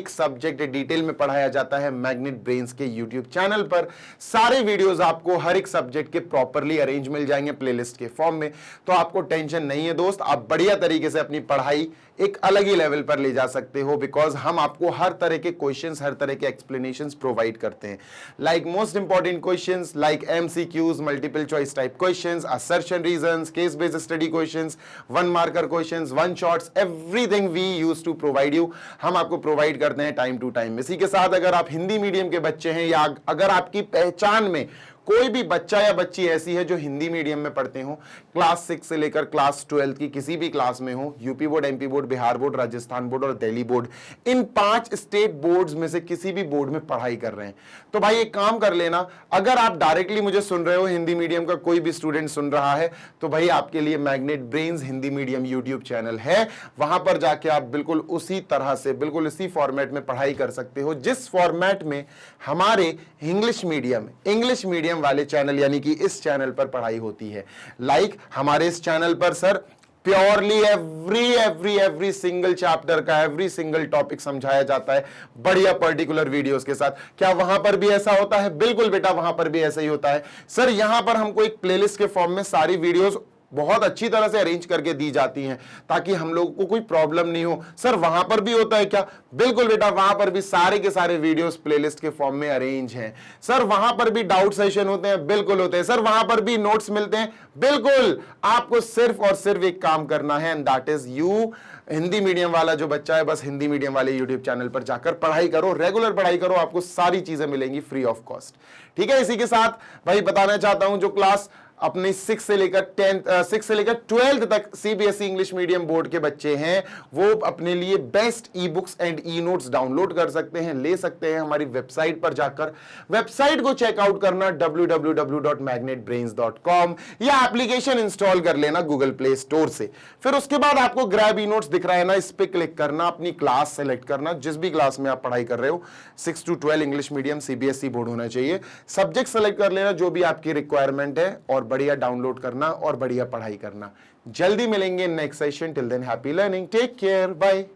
Speaker 1: सब्जेक्ट डिटेल में पढ़ाया जाता है मैग्नेट ब्रेन्स के यूट्यूब चैनल पर। सारे वीडियोस आपको हर एक सब्जेक्ट के प्रॉपरली अरेंज मिल जाएंगे प्लेलिस्ट के फॉर्म में, तो आपको टेंशन नहीं है दोस्त, आप बढ़िया तरीके से अपनी पढ़ाई एक अलग ही लेवल पर ले जा सकते हो, बिकॉज हम आपको हर तरह के क्वेश्चंस, हर तरह के एक्सप्लेनेशंस प्रोवाइड करते हैं। Like most important questions like MCQs, multiple choice type questions, assertion reasons, case based study questions, one marker questions, one shots, everything we used to provide you, हम आपको प्रोवाइड करते हैं time to time. इसी के साथ अगर आप Hindi medium के बच्चे हैं या अगर आपकी पहचान में कोई भी बच्चा या बच्ची ऐसी है जो हिंदी मीडियम में पढ़ते हो, क्लास 6 से लेकर क्लास 12 की किसी भी क्लास में हो, UP board, MP board, Bihar board, Rajasthan board और दिल्ली बोर्ड, इन 5 स्टेट बोर्ड्स में से किसी भी बोर्ड में पढ़ाई कर रहे हैं, तो भाई एक काम कर लेना, अगर आप डायरेक्टली मुझे सुन रहे हो, हिंदी मीडियम का कोई भी स्टूडेंट सुन रहा है, तो भाई आपके लिए magnet brains Hindi medium YouTube channel है। वहां पर जाके आप बिल्कुल उसी तरह से, बिल्कुल इसी फॉर्मेट में पढ़ाई कर सकते हो जिस फॉर्मेट में हमारे इंग्लिश मीडियम वाले चैनल यानी कि इस चैनल पर पढ़ाई होती है। लाइक हमारे इस चैनल पर sir purely every single chapter का एवरी सिंगल टॉपिक समझाया जाता है बढ़िया पर्टिकुलर वीडियोस के साथ। क्या वहां पर भी ऐसा होता है? बिल्कुल बेटा, वहां पर भी ऐसा ही होता है सर। यहां पर हमको एक प्लेलिस्ट के फॉर्म में सारी वीडियोस बहुत अच्छी तरह से अरेंज करके दी जाती हैं ताकि हम लोगों को कोई प्रॉब्लम नहीं हो। सर वहां पर भी होता है क्या? बिल्कुल बेटा, वहां पर भी सारे के सारे वीडियोस प्लेलिस्ट के फॉर्म में अरेंज हैं। सर वहां पर भी डाउट सेशन होते हैं? बिल्कुल होते हैं। सर वहां पर भी नोट्स मिलते हैं? बिल्कुल। आपको सिर्फ और सिर्फ एक काम करना है, and that is you. Hindi medium वाला जो बच्चा है, बस हिंदी मीडियम वाले यूट्यूब चैनल पर जाकर पढ़ाई करो, रेगुलर पढ़ाई करो, आपको सारी चीजें मिलेंगी फ्री ऑफ कॉस्ट। ठीक है। इसी के साथ भाई बताना चाहता हूं, जो क्लास अपनी 6 से लेकर 12th तक सीबीएसई इंग्लिश मीडियम बोर्ड के बच्चे हैं, वो अपने लिए best e books and e notes download कर सकते हैं, ले सकते हैं हमारी वेबसाइट पर जाकर। वेबसाइट को चेकआउट करना www.magnetbrains.com, या एप्लीकेशन इंस्टॉल कर लेना गूगल प्ले स्टोर से। फिर उसके बाद आपको ग्रैब ई नोट्स दिख रहा है ना, इस पे क्लिक करना, अपनी क्लास सेलेक्ट करना, जिस भी क्लास में आप पढ़ाई कर रहे हो, 6 to 12 English medium CBSE board होना चाहिए। सब्जेक्ट सेलेक्ट कर लेना जो भी आपकी रिक्वायरमेंट है, और बढ़िया डाउनलोड करना और बढ़िया पढ़ाई करना। जल्दी मिलेंगे next session. Till then happy learning, take care, bye.